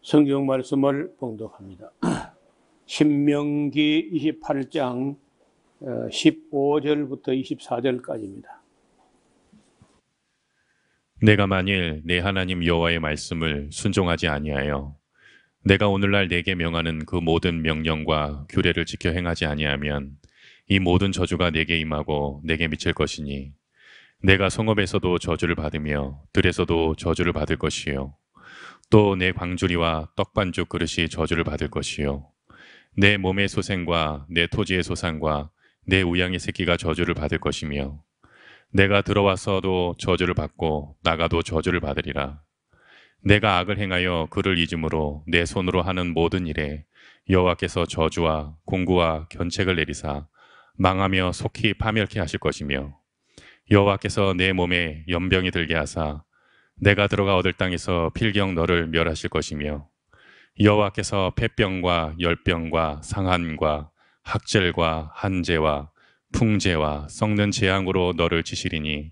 성경 말씀을 봉독합니다. 신명기 28장 15절부터 24절까지입니다. 내가 만일 내 하나님 여호와의 말씀을 순종하지 아니하여 내가 오늘날 내게 명하는 그 모든 명령과 규례를 지켜 행하지 아니하면 이 모든 저주가 내게 임하고 내게 미칠 것이니 내가 성읍에서도 저주를 받으며 들에서도 저주를 받을 것이요 또 내 광주리와 떡반죽 그릇이 저주를 받을 것이요 내 몸의 소생과 내 토지의 소산과 내 우양의 새끼가 저주를 받을 것이며 내가 들어와서도 저주를 받고 나가도 저주를 받으리라. 내가 악을 행하여 그를 잊음으로 내 손으로 하는 모든 일에 여호와께서 저주와 공구와 견책을 내리사 망하며 속히 파멸케 하실 것이며 여호와께서 내 몸에 연병이 들게 하사 내가 들어가 얻을 땅에서 필경 너를 멸하실 것이며 여호와께서 폐병과 열병과 상한과 학절과 한재와 풍재와 썩는 재앙으로 너를 치시리니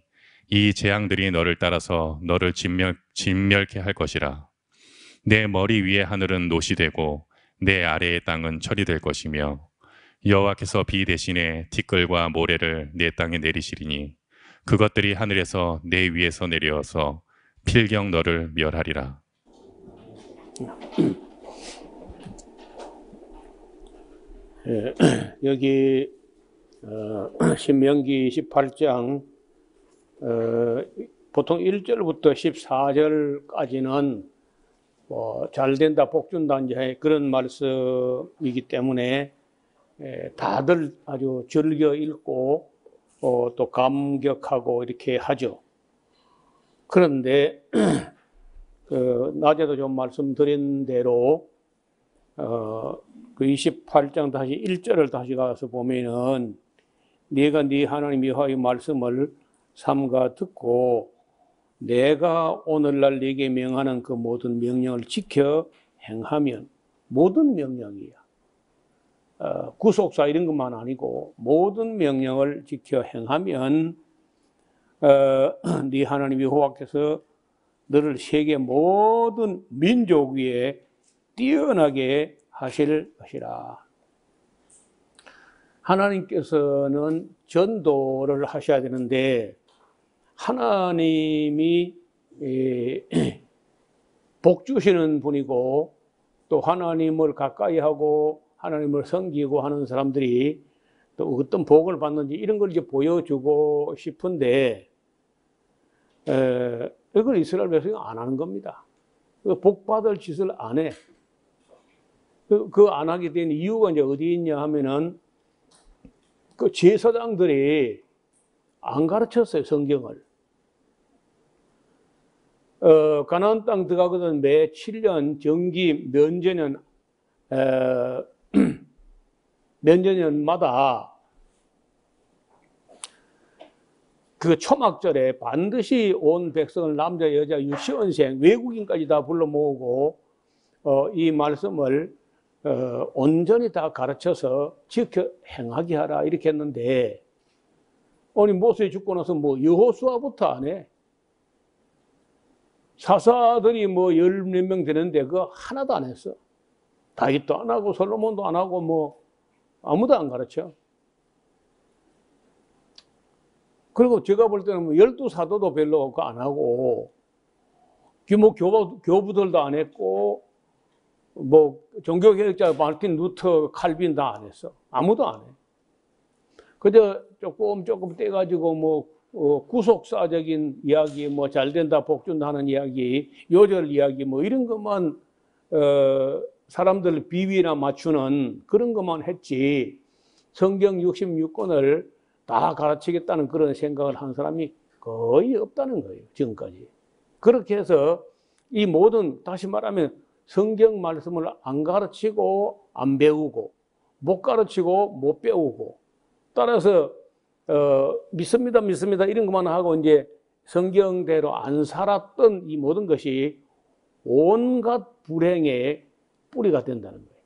이 재앙들이 너를 따라서 너를 진멸케 할 것이라. 내 머리 위에 하늘은 노시 되고 내 아래의 땅은 철이 될 것이며 여호와께서 비 대신에 티끌과 모래를 내 땅에 내리시리니 그것들이 하늘에서 내 위에서 내려서 필경 너를 멸하리라. 여기 신명기 28장 보통 1절부터 14절까지는 잘된다 복준다 이제 그런 말씀이기 때문에 다들 아주 즐겨 읽고 또 감격하고 이렇게 하죠. 그런데 낮에도 좀 말씀드린 대로 그 28장 다시 1절을 다시 가서 보면은 네가 네 하나님 여호와의 말씀을 삼가 듣고 내가 오늘날 네게 명하는 그 모든 명령을 지켜 행하면 모든 명령이야. 구속사 이런 것만 아니고 모든 명령을 지켜 행하면 네 하나님 여호와께서 너를 세계 모든 민족 위에 뛰어나게 하실 것이라. 하나님께서는 전도를 하셔야 되는데 하나님이 복 주시는 분이고 또 하나님을 가까이 하고 하나님을 섬기고 하는 사람들이 또 어떤 복을 받는지 이런 걸 이제 보여주고 싶은데 이걸 이스라엘 백성이 안 하는 겁니다. 복 받을 짓을 안 해. 그 안 하게 된 이유가 이제 어디 있냐 하면은 그 제사장들이 안 가르쳤어요, 성경을. 가나안 땅 들어가거든 매 7년 정기 면제년마다 그 초막절에 반드시 온 백성을 남자, 여자, 유치원생, 외국인까지 다 불러 모으고 이 말씀을 온전히 다 가르쳐서 지켜 행하게 하라 이렇게 했는데 아니 모세 죽고 나서 뭐 여호수아부터 안 해. 사사들이 뭐 10몇 명 되는데 그거 하나도 안 했어. 다윗도 안 하고 솔로몬도 안 하고 뭐 아무도 안 가르쳐. 그리고 제가 볼 때는 뭐 12사도도 별로 안 하고 규모 교부들도 안 했고 뭐 종교개혁자 마르틴 루터 칼빈 다 안 했어. 아무도 안 해. 그저 조금 떼가지고 뭐 구속사적인 이야기, 뭐 잘된다 복준다 하는 이야기, 요절 이야기 뭐 이런 것만 사람들 비위나 맞추는 그런 것만 했지 성경 66권을 다 가르치겠다는 그런 생각을 한 사람이 거의 없다는 거예요, 지금까지. 그렇게 해서 이 모든, 다시 말하면 성경 말씀을 안 가르치고 안 배우고 못 가르치고 못 배우고 따라서 믿습니다 이런 것만 하고 이제 성경대로 안 살았던 이 모든 것이 온갖 불행의 뿌리가 된다는 거예요.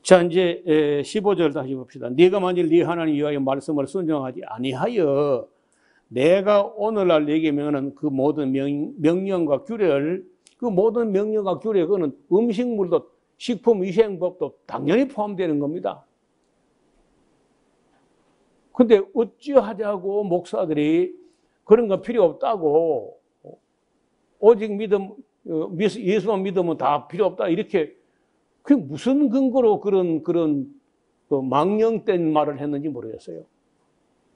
자, 이제 15절 다시 봅시다. 네가 만일 네 하나님 여호와의 말씀을 순종하지 아니하여 내가 오늘날 네게 명하는 그 모든 명령과 규례를 그 모든 명령과 규례, 그거는 음식물도 식품위생법도 당연히 포함되는 겁니다. 근데 어찌하자고 목사들이 그런 거 필요 없다고, 오직 예수만 믿으면 다 필요 없다, 이렇게, 그게 무슨 근거로 그런 그 망령된 말을 했는지 모르겠어요.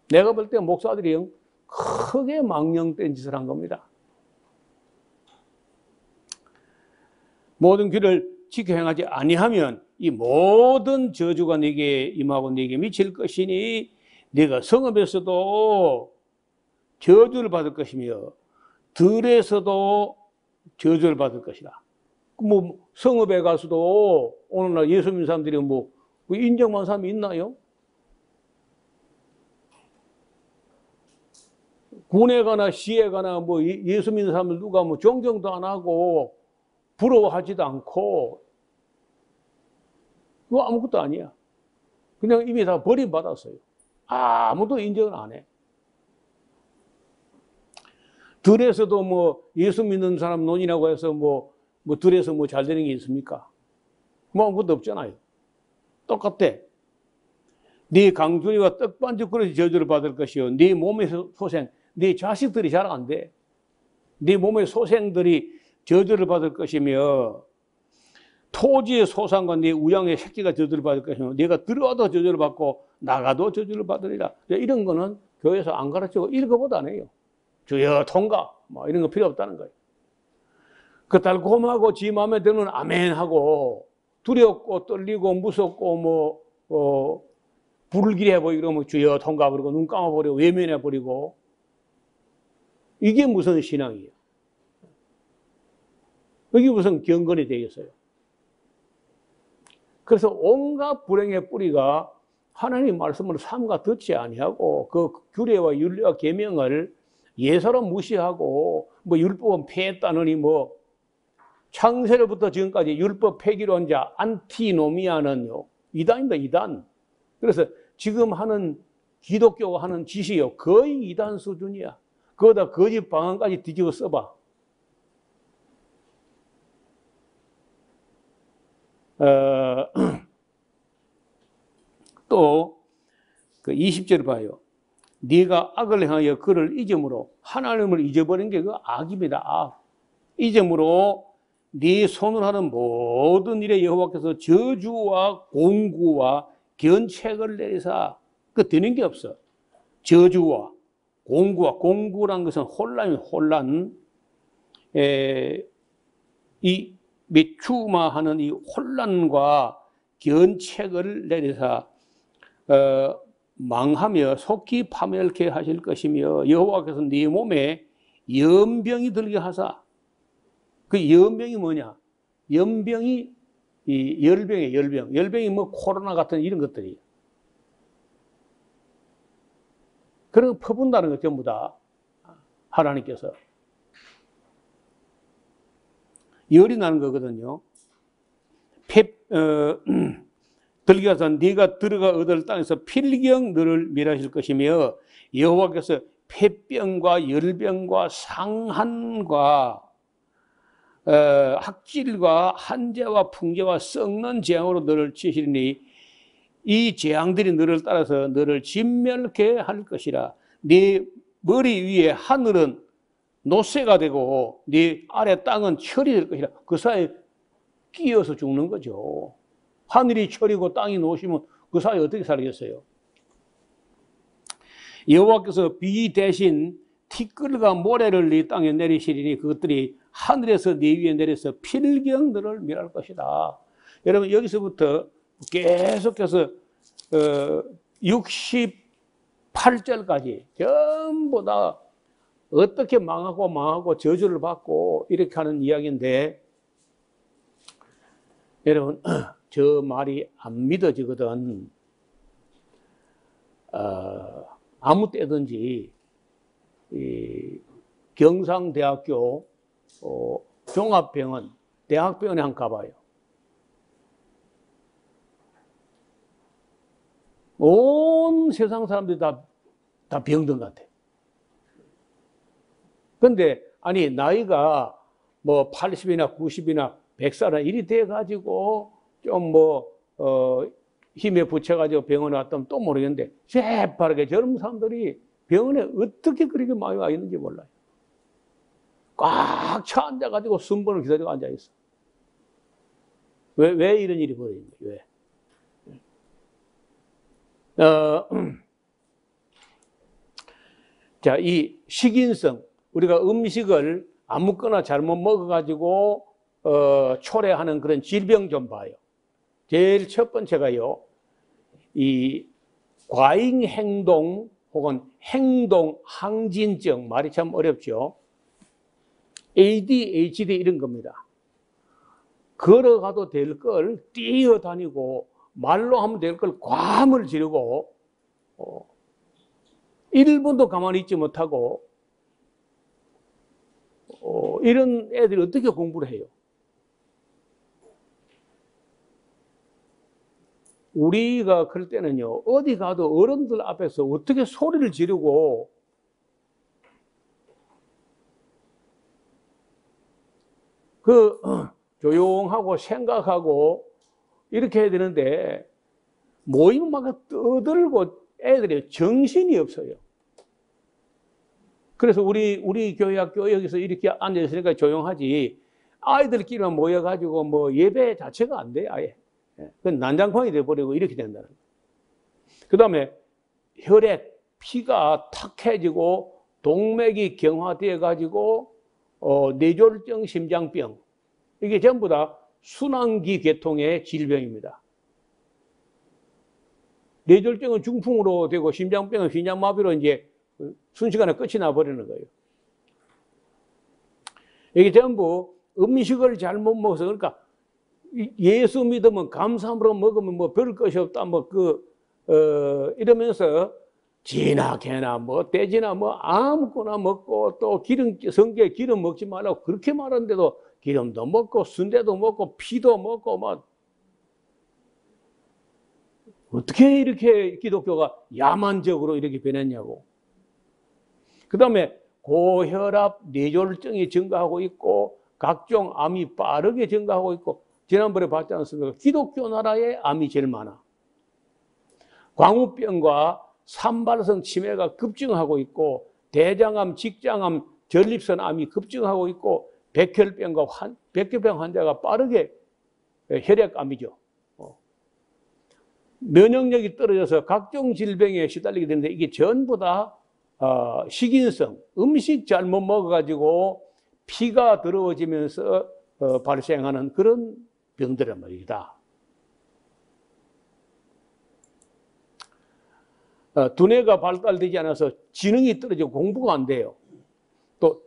내가 볼 때 목사들이 크게 망령된 짓을 한 겁니다. 모든 규례를 지켜 행하지 아니하면 이 모든 저주가 네게 임하고 네게 미칠 것이니 네가 성읍에서도 저주를 받을 것이며 들에서도 저주를 받을 것이다. 뭐 성읍에 가서도 오늘날 예수 믿는 사람들이 뭐 인정한 사람이 있나요? 군에 가나 시에 가나 뭐 예수 믿는 사람들 누가 뭐 존경도 안 하고 부러워하지도 않고 그거 아무것도 아니야. 그냥 이미 다 버림받았어요. 아무도 인정을 안 해. 들에서도 뭐 예수 믿는 사람 논이라고 해서 뭐 들에서 뭐 잘 되는 게 있습니까? 뭐 아무것도 없잖아요. 똑같아. 네 강준이와 떡반죽 그릇이 저주를 받을 것이요. 네 몸의 소생, 네 자식들이 잘 안 돼. 네 몸의 소생들이 저주를 받을 것이며 토지의 소산과 네 우양의 새끼가 저주를 받을 것이며 네가 들어와도 저주를 받고 나가도 저주를 받으리라. 이런 거는 교회에서 안 가르치고 읽어보도 안 해요. 주여 통과 뭐 이런 거 필요 없다는 거예요. 그 달콤하고 지 마음에 드는 아멘 하고 두렵고 떨리고 무섭고 불길해 보이고 이러면 주여 통과 그러고 눈 감아버리고 외면해 버리고 이게 무슨 신앙이에요? 이게 무슨 경건이 되겠어요? 그래서 온갖 불행의 뿌리가 하나님 말씀을 삼가 듣지 아니하고 그 규례와 윤리와 계명을 예사로 무시하고 뭐 율법은 폐했다느니 뭐 창세로부터 지금까지 율법 폐기론자 안티노미아는요 이단입니다. 이단. 그래서 지금 하는 기독교가 하는 짓이요 거의 이단 수준이야. 거기다 거짓 방언까지 뒤집어 써봐. 또 그 20절을 봐요. 네가 악을 행하여 그를 잊음으로 하나님을 잊어버린 게 그 악입니다. 악. 잊음으로 네 손을 하는 모든 일에 여호와께서 저주와 공구와 견책을 내리사 그 되는 게 없어. 저주와 공구란 것은 혼란. 이 매추마하는 이 혼란과 견책을 내리사 망하며 속히 파멸케 하실 것이며 여호와께서 네 몸에 연병이 들게 하사 그 연병이 뭐냐? 연병이 이 열병이에요. 열병이 뭐 코로나 같은 이런 것들이 그런 거 퍼분다는 거 전부 다 하나님께서 열이 나는 거거든요. 들게 하사 네가 들어가 얻을 땅에서 필경 너를 멸하실 것이며 여호와께서 폐병과 열병과 상한과 학질과 한재와 풍재와 썩는 재앙으로 너를 치시리니 이 재앙들이 너를 따라서 너를 진멸케 할 것이라. 네 머리 위에 하늘은 노쇠가 되고 네 아래 땅은 철이 될 것이라. 그 사이에 끼어서 죽는 거죠. 하늘이 철이고 땅이 노시면 그 사이에 어떻게 살겠어요? 여호와께서 비 대신 티끌과 모래를 네 땅에 내리시리니 그것들이 하늘에서 네 위에 내려서 필경 너를 멸할 것이다. 여러분 여기서부터 계속해서 68절까지 전부 다 어떻게 망하고 저주를 받고 이렇게 하는 이야기인데 여러분 저 말이 안 믿어지거든. 아무 때든지 이 경상대학교 종합병원 대학병원에 한번 가봐요. 온 세상 사람들이 다 병든 것 같아. 근데 아니 나이가 뭐 80이나 90이나 100살이나 이리 돼가지고 좀 힘에 부쳐가지고 병원에 왔다면 또 모르겠는데 새파랗게 젊은 사람들이 병원에 어떻게 그렇게 많이 와 있는지 몰라요. 꽉 차 앉아가지고 순번을 기다리고 앉아있어. 왜 이런 일이 벌어진 거예요? 왜? 자, 이 식인성, 우리가 음식을 아무거나 잘못 먹어가지고 초래하는 그런 질병 좀 봐요. 제일 첫 번째가요, 이 과잉 행동 혹은 행동 항진증, 말이 참 어렵죠. ADHD 이런 겁니다. 걸어가도 될 걸 뛰어다니고 말로 하면 될 걸 괌을 지르고 1분도 가만히 있지 못하고 이런 애들이 어떻게 공부를 해요? 우리가 그럴 때는요, 어디 가도 어른들 앞에서 어떻게 소리를 지르고 조용하고 생각하고 이렇게 해야 되는데 모임마다 떠들고 애들이 정신이 없어요. 그래서 우리 교회학교 여기서 이렇게 앉아있으니까 조용하지 아이들끼리만 모여가지고 뭐 예배 자체가 안 돼, 아예. 그건 난장판이 돼버리고 이렇게 된다는 거예요. 그 다음에 혈액, 피가 탁해지고 동맥이 경화되어가지고 뇌졸중, 심장병, 이게 전부 다 순환기 계통의 질병입니다. 뇌졸중은 중풍으로 되고 심장병은 심장마비로 이제 순식간에 끝이 나버리는 거예요. 이게 전부 음식을 잘못 먹어서, 그러니까 예수 믿으면 감사함으로 먹으면 뭐 별 것이 없다, 이러면서 지나 개나 뭐 돼지나 뭐 아무거나 먹고 또 성경에 기름 먹지 말라고 그렇게 말하는데도 기름도 먹고 순대도 먹고 피도 먹고 막 어떻게 이렇게 기독교가 야만적으로 이렇게 변했냐고. 그 다음에 고혈압, 뇌졸중이 증가하고 있고 각종 암이 빠르게 증가하고 있고, 지난번에 봤지 않습니까? 기독교 나라에 암이 제일 많아. 광우병과 산발성 치매가 급증하고 있고 대장암, 직장암, 전립선 암이 급증하고 있고 백혈병과 백혈병 환자가 빠르게 혈액암이죠. 면역력이 떨어져서 각종 질병에 시달리게 되는데 이게 전부 다 식인성, 음식 잘못 먹어가지고 피가 더러워지면서 발생하는 그런 병들란 말이다. 두뇌가 발달되지 않아서 지능이 떨어지고 공부가 안 돼요. 또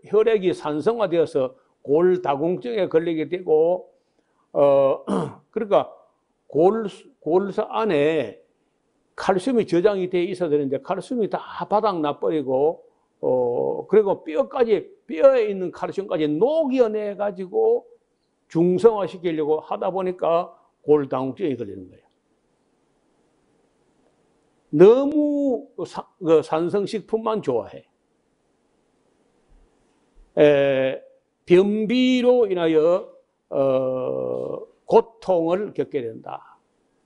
혈액이 산성화되어서 골다공증에 걸리게 되고 그러니까 골사 안에 칼슘이 저장이 돼 있어야 되는데 칼슘이 다 바닥 나버리고 그리고 뼈에 있는 칼슘까지 녹여내 가지고 중성화 시키려고 하다 보니까 골다공증에 걸리는 거예요. 너무 산성식품만 좋아해. 변비로 인하여 고통을 겪게 된다.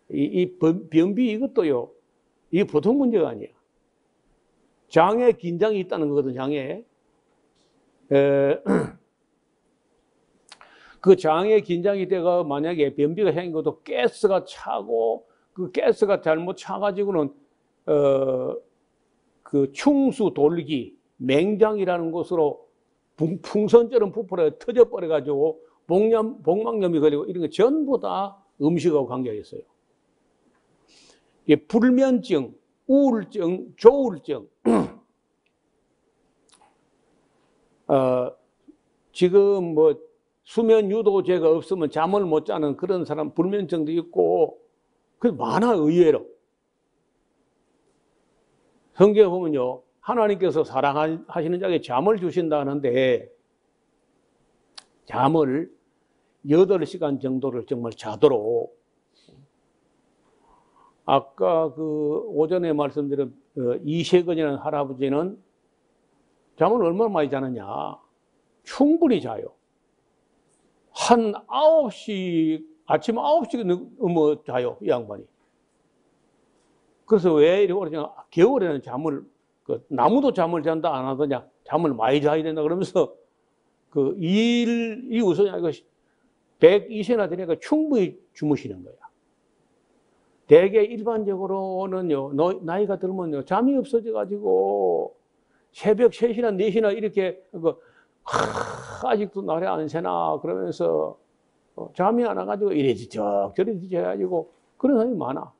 이 변비 이것도요, 이게 보통 문제가 아니야. 장에 긴장이 있다는 거거든, 장에. 그 장에 긴장이 돼가 만약에 변비가 생긴 것도 가스가 차고 그 가스가 잘못 차가지고는 그 충수 돌기, 맹장이라는 곳으로 풍선처럼 부풀어 터져버려가지고 복막염이 걸리고 이런 거 전부 다 음식하고 관계가 있어요. 이게 불면증, 우울증, 조울증. 지금 뭐 수면 유도제가 없으면 잠을 못 자는 그런 사람 불면증도 있고 그 많아, 의외로. 성경에 보면요, 하나님께서 사랑하시는 자에게 잠을 주신다 하는데 잠을 8시간 정도를 정말 자도록, 아까 그 오전에 말씀드린 이세근이라는 할아버지는 잠을 얼마나 많이 자느냐, 충분히 자요. 한 9시, 아침 9시 넘어 자요, 이 양반이. 그래서 왜 이렇게 오래 자냐? 겨울에는 잠을, 나무도 잠을 잔다 안 하더냐? 잠을 많이 자야 된다 그러면서 일이 우선이 아니고 120세나 되니까 충분히 주무시는 거야. 대개 일반적으로는요, 나이가 들면요, 잠이 없어져가지고 새벽 3시나 4시나 이렇게, 아직도 날이 안 새나, 그러면서 잠이 안 와가지고 이래지 저래지 해가지고 그런 사람이 많아.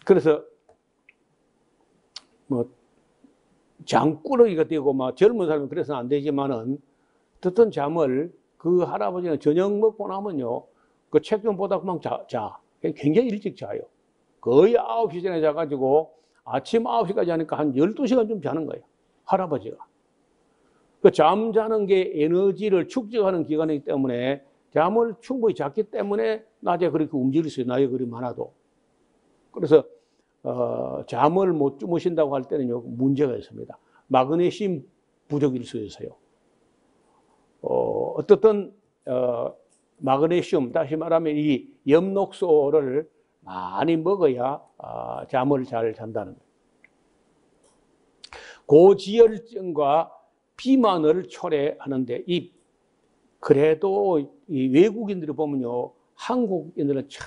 그래서 뭐 장꾸러기가 되고 막 젊은 사람은 그래서는 안 되지만은 어떤 잠을 그 할아버지는 저녁 먹고 나면요 그 책 좀 보다 그만 자. 굉장히 일찍 자요. 거의 9시 전에 자가지고 아침 9시까지 하니까 한 12시간 좀 자는 거예요, 할아버지가. 그 잠자는 게 에너지를 축적하는 기간이기 때문에 잠을 충분히 잤기 때문에 낮에 그렇게 움직일 수 있어요, 나이가 그리 많아도. 그래서 잠을 못 주무신다고 할 때는요 문제가 있습니다. 마그네슘 부족일 수 있어요. 어떻든 마그네슘, 다시 말하면 이 엽록소를 많이 먹어야 잠을 잘 잔다는 거예요. 고지혈증과 비만을 초래하는데 그래도 이 외국인들이 보면요 한국인들은 참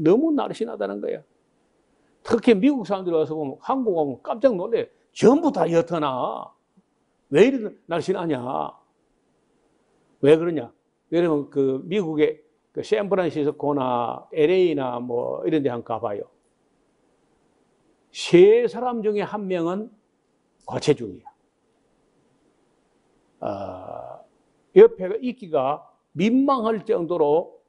너무 날씬하다는 거예요. 특히 미국 사람들이 와서 보면 한국 오면 깜짝 놀래요. 전부 다 옅어나. 왜 이렇게 날씬하냐? 왜 그러냐? 왜냐면 미국의 샌프란시스코나 LA나 뭐 이런 데 한번 가봐요. 3사람 중에 1명은 과체중이야. 옆에가 있기가 민망할 정도로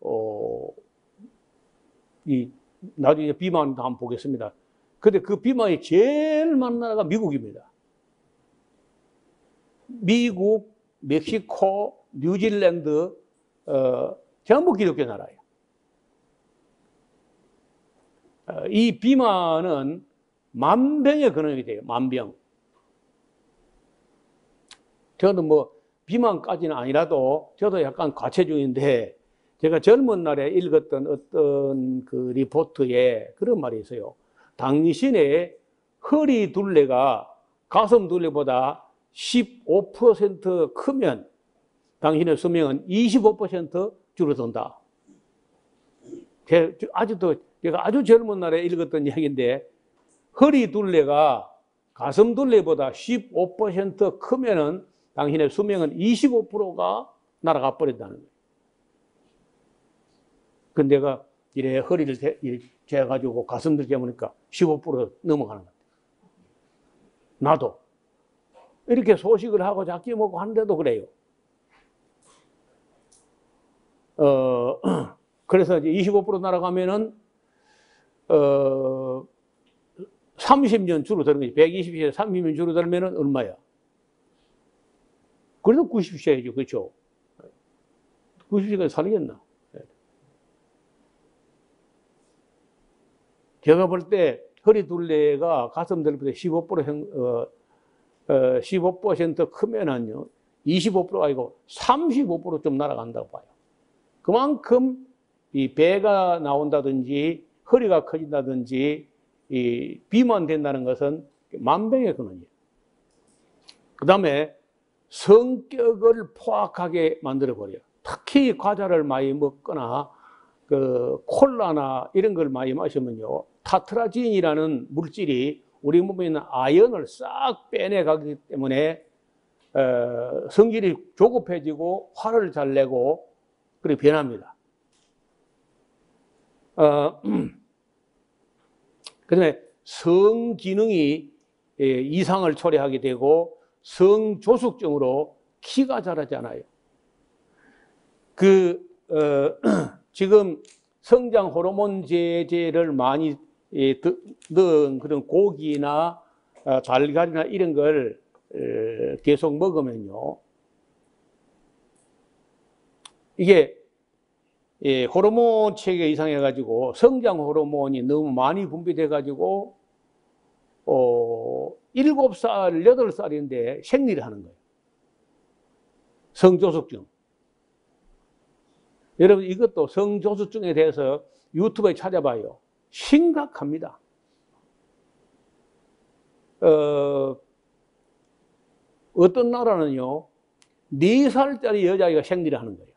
나중에 비만도 한번 보겠습니다. 근데 그 비만이 제일 많은 나라가 미국입니다. 미국, 멕시코, 뉴질랜드, 전부 기독교 나라예요. 이 비만은 만병의 근원이 돼요, 만병. 저는 뭐 비만까지는 아니라도 저도 약간 과체중인데 제가 젊은 날에 읽었던 어떤 그 리포트에 그런 말이 있어요. 당신의 허리 둘레가 가슴 둘레보다 15% 크면 당신의 수명은 25% 줄어든다. 아직도 제가 아주 젊은 날에 읽었던 이야기인데 허리 둘레가 가슴 둘레보다 15% 크면은 당신의 수명은 25%가 날아가 버린다는 거예요. 근데 내가 이래 허리를 재가지고 가슴들 재보니까 15% 넘어가는 것 같아요. 나도. 이렇게 소식을 하고 작게 먹고 하는데도 그래요. 그래서 이제 25% 날아가면은, 30년 줄어드는 거지. 120세에 30년 줄어들면은 얼마야? 그래도 90세이죠. 그렇죠? 90세까지 살겠나? 제가 볼 때 허리 둘레가 가슴 둘레보다 15% 크면은요, 25%가 아니고 35% 좀 날아간다고 봐요. 그만큼 이 배가 나온다든지 허리가 커진다든지 이 비만된다는 것은 만병의 근원이에요. 그 다음에 성격을 포악하게 만들어버려요. 특히 과자를 많이 먹거나 콜라나 이런 걸 많이 마시면요, 타트라진이라는 물질이 우리 몸에 있는 아연을 싹 빼내가기 때문에 성질이 조급해지고 화를 잘 내고 그렇게 변합니다. 그다음에 성기능이 이상을 초래하게 되고 성조숙증으로 키가 자라지 않아요. 지금 성장 호르몬 제제를 많이 넣은 그런 고기나 달걀이나 이런 걸 계속 먹으면요, 이게 호르몬 체계 이상해가지고 성장 호르몬이 너무 많이 분비돼가지고 7살, 8살인데 생리를 하는 거예요. 성조숙증. 여러분 이것도 성조숙증에 대해서 유튜브에 찾아봐요. 심각합니다. 어떤 나라는요 4살짜리 여자아이가 생리를 하는 거예요.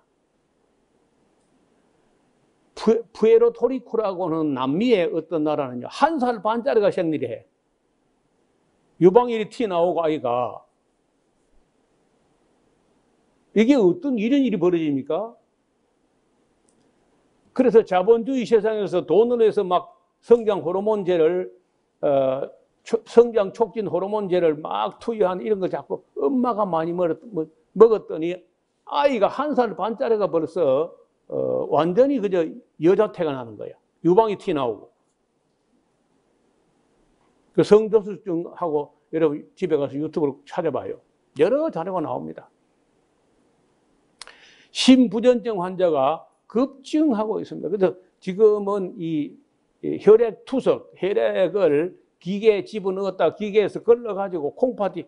푸에르토리코라고는 남미의 어떤 나라는요 1살 반짜리가 생리를 해. 유방일이 튀어나오고 아이가. 이게 어떤 이런 일이 벌어집니까? 그래서 자본주의 세상에서 돈을 해서 막 성장 호르몬제를 성장 촉진 호르몬제를 막 투여한 이런 거 자꾸 엄마가 많이 먹었더니 아이가 1살 반짜리가 벌써 완전히 그저 여자태가 나는 거야. 유방이 튀어나오고. 그 성조숙증하고 여러분 집에 가서 유튜브를 찾아봐요. 여러 자료가 나옵니다. 심부전증 환자가 급증하고 있습니다. 그래서 지금은 이 혈액 투석, 혈액을 기계에 집어넣었다 기계에서 걸러가지고 콩팥이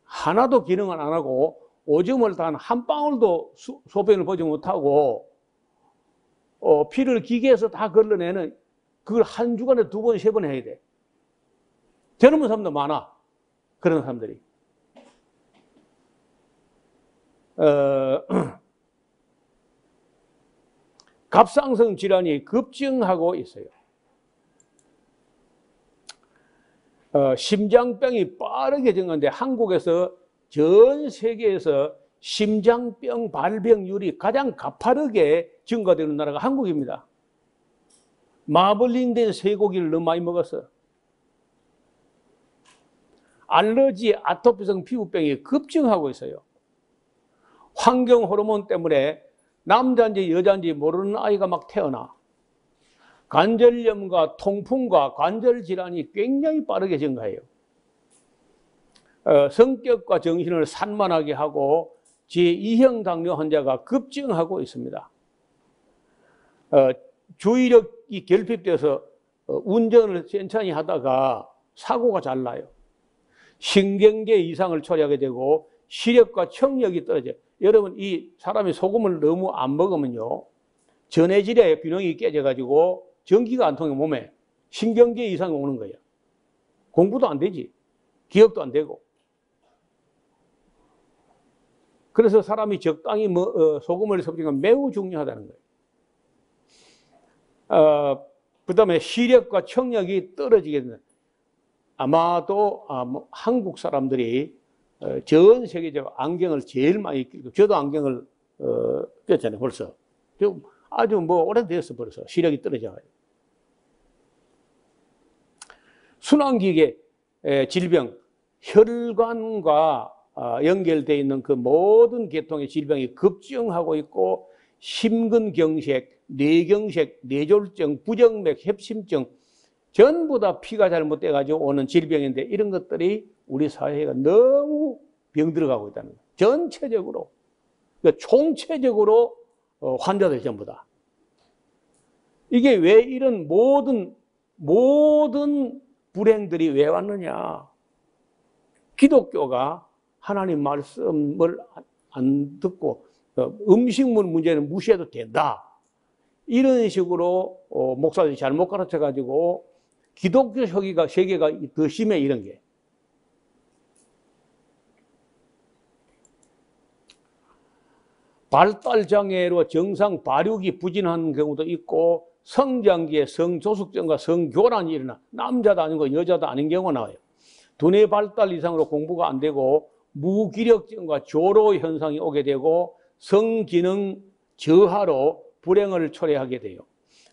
하나도 기능을 안 하고 오줌을 단 한 방울도 소변을 보지 못하고 피를 기계에서 다 걸러내는 그걸 한 주간에 2번, 3번 해야 돼. 젊은 사람도 많아. 그런 사람들이. 갑상선 질환이 급증하고 있어요. 심장병이 빠르게 증가하는데 한국에서 전 세계에서 심장병 발병률이 가장 가파르게 증가되는 나라가 한국입니다. 마블링된 쇠고기를 너무 많이 먹었어. 알러지, 아토피성 피부병이 급증하고 있어요. 환경 호르몬 때문에 남자인지 여자인지 모르는 아이가 막 태어나. 관절염과 통풍과 관절 질환이 굉장히 빠르게 증가해요. 성격과 정신을 산만하게 하고 제2형 당뇨 환자가 급증하고 있습니다. 주의력이 결핍돼서 운전을 천천히 하다가 사고가 잘 나요. 신경계 이상을 초래하게 되고 시력과 청력이 떨어져요. 여러분 이 사람이 소금을 너무 안 먹으면요 전해질의 균형이 깨져가지고 전기가 안 통해 몸에 신경계 이상이 오는 거예요. 공부도 안 되지. 기억도 안 되고. 그래서 사람이 적당히 소금을 섭취하는 건 매우 중요하다는 거예요. 그 다음에 시력과 청력이 떨어지게 되는 아마도 한국 사람들이 전 세계적으로 안경을 제일 많이 끼고 저도 안경을 꼈잖아요 벌써. 아주 오래됐어 벌써. 시력이 떨어져요. 순환기계 질병, 혈관과 연결되어 있는 그 모든 계통의 질병이 급증하고 있고 심근경색, 뇌경색, 뇌졸중, 부정맥, 협심증 전부 다 피가 잘못돼 가지고 오는 질병인데 이런 것들이 우리 사회가 너무 병들어가고 있다는 거예요. 전체적으로. 그러니까 총체적으로 환자들 전부 다. 이게 왜 이런 모든 불행들이 왜 왔느냐. 기독교가 하나님 말씀을 안 듣고 음식물 문제는 무시해도 된다. 이런 식으로 목사들이 잘못 가르쳐가지고 기독교 세계가 더 심해 이런 게. 발달장애로 정상 발육이 부진한 경우도 있고 성장기에 성조숙증과 성교란이 일어나 남자도 아니고 여자도 아닌 경우가 나와요. 두뇌 발달 이상으로 공부가 안 되고 무기력증과 조로 현상이 오게 되고 성기능 저하로 불행을 초래하게 돼요.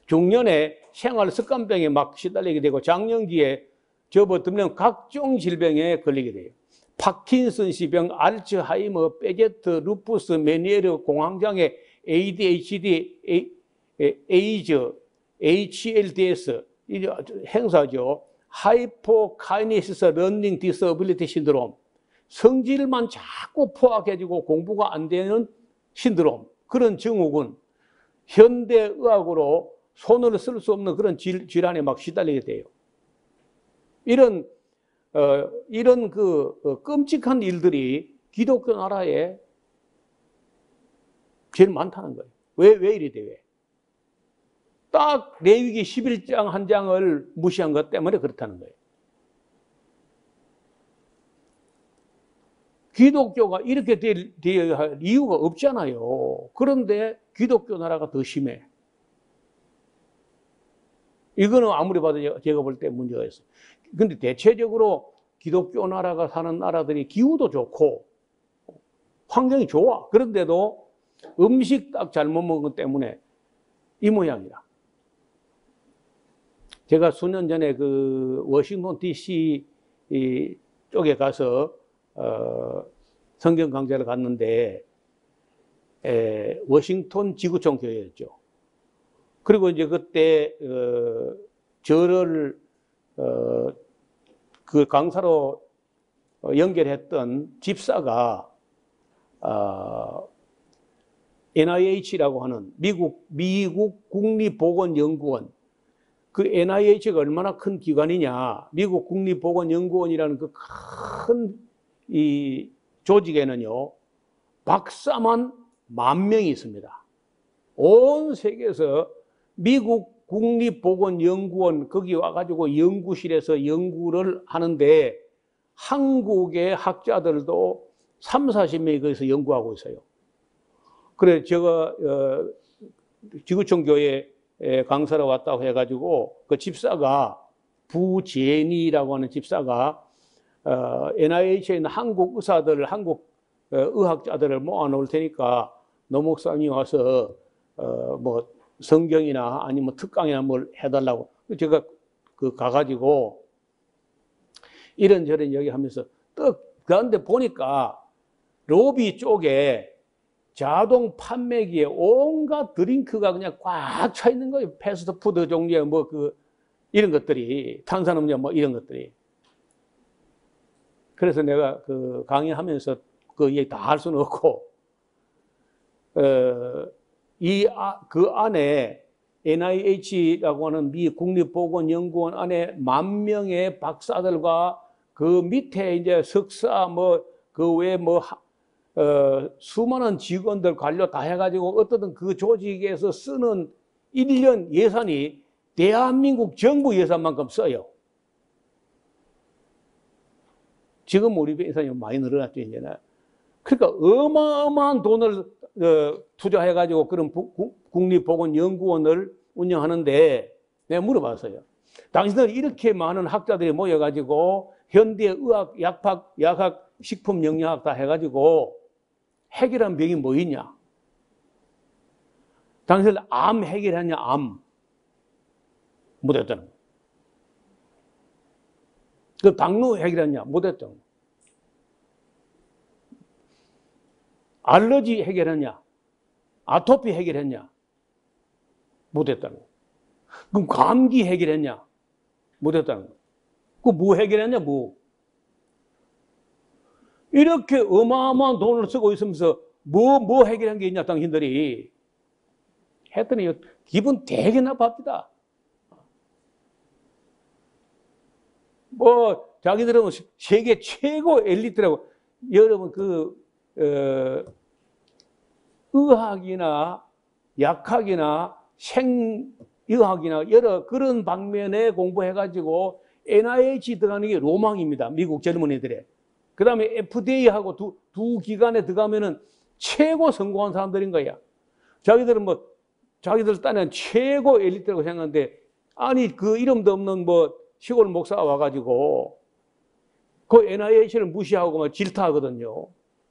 중년에 생활 습관병에 막 시달리게 되고 장년기에 접어들면 각종 질병에 걸리게 돼요. 파킨슨시병, 알츠하이머, 베게트, 루푸스, 메니에르, 공황장애, ADHD, 에이즈, HLDS 이 행사죠. 하이포카이네시스 러닝 디서빌리티 신드롬. 성질만 자꾸 포악해지고 공부가 안 되는 신드롬. 그런 증후군. 현대의학으로 손을 쓸 수 없는 그런 질환에 막 시달리게 돼요. 이런 끔찍한 일들이 기독교 나라에 제일 많다는 거예요. 왜 이리 돼, 왜? 딱 레위기 11장 한 장을 무시한 것 때문에 그렇다는 거예요. 기독교가 이렇게 되어야 할 이유가 없잖아요. 그런데 기독교 나라가 더 심해. 이거는 아무리 봐도 제가 볼 때 문제가 있어요. 근데 대체적으로 기독교 나라가 사는 나라들이 기후도 좋고 환경이 좋아. 그런데도 음식 딱 잘못 먹은 것 때문에 이 모양이라. 제가 수년 전에 그 워싱턴 DC 쪽에 가서 성경 강좌를 갔는데 워싱턴 지구촌 교회였죠. 그리고 이제 그때 저를 그 강사로 연결했던 집사가 NIH라고 하는 미국 국립보건연구원, 그 NIH가 얼마나 큰 기관이냐, 미국 국립보건연구원이라는 그 큰 이 조직에는요 박사만 10,000명이 있습니다. 온 세계에서 미국 국립보건연구원 거기 와가지고 연구실에서 연구를 하는데 한국의 학자들도 30-40명이 거기서 연구하고 있어요. 그래 제가 지구촌 교회 강사로 왔다고 해가지고 그 집사가 부제니라고 하는 집사가 NIH에 있는 한국 의사들, 한국 의학자들을 모아놓을 테니까 노 목사님이 와서 뭐 성경이나 아니면 특강이나 뭘 해달라고 제가 그 가가지고 이런저런 얘기하면서 떡 그런데 보니까 로비 쪽에 자동 판매기에 온갖 드링크가 그냥 꽉 차 있는 거예요. 패스트푸드 종류의 뭐 이런 것들이 탄산음료 뭐 이런 것들이. 그래서 내가 그 강의하면서 그 얘기 다 할 수는 없고 그 안에 NIH라고 하는 미 국립보건연구원 안에 10,000명의 박사들과 그 밑에 이제 석사 뭐 그 외에 뭐 수많은 직원들 관료 다 해가지고 어떤 그 조직에서 쓰는 1년 예산이 대한민국 정부 예산만큼 써요. 지금 우리 예산이 많이 늘어났죠, 이제는. 그러니까 어마어마한 돈을 투자해가지고 그런 국립보건연구원을 운영하는데 내가 물어봤어요. 당신들 이렇게 많은 학자들이 모여가지고 현대의학, 약학, 식품 영양학 다 해가지고 해결한 병이 뭐 있냐? 당신들 암 해결했냐, 암? 못했잖아. 그 당뇨 해결했냐? 못했잖아. 알러지 해결했냐? 아토피 해결했냐? 못했다는 거. 그럼 감기 해결했냐? 못했다는 거. 그 뭐 해결했냐? 뭐. 이렇게 어마어마한 돈을 쓰고 있으면서 뭐 해결한 게 있냐, 당신들이. 했더니 기분 되게 나빠합니다. 뭐 자기들은 세계 최고 엘리트라고. 여러분 의학이나 약학이나 생의학이나 여러 그런 방면에 공부해가지고 NIH 들어가는 게 로망입니다. 미국 젊은이들의. 그 다음에 FDA하고 두 기관에 들어가면은 최고 성공한 사람들인 거야. 자기들은 자기들 딴에는 최고 엘리트라고 생각하는데, 아니, 그 이름도 없는 시골 목사가 와가지고 그 NIH를 무시하고 막 질타하거든요.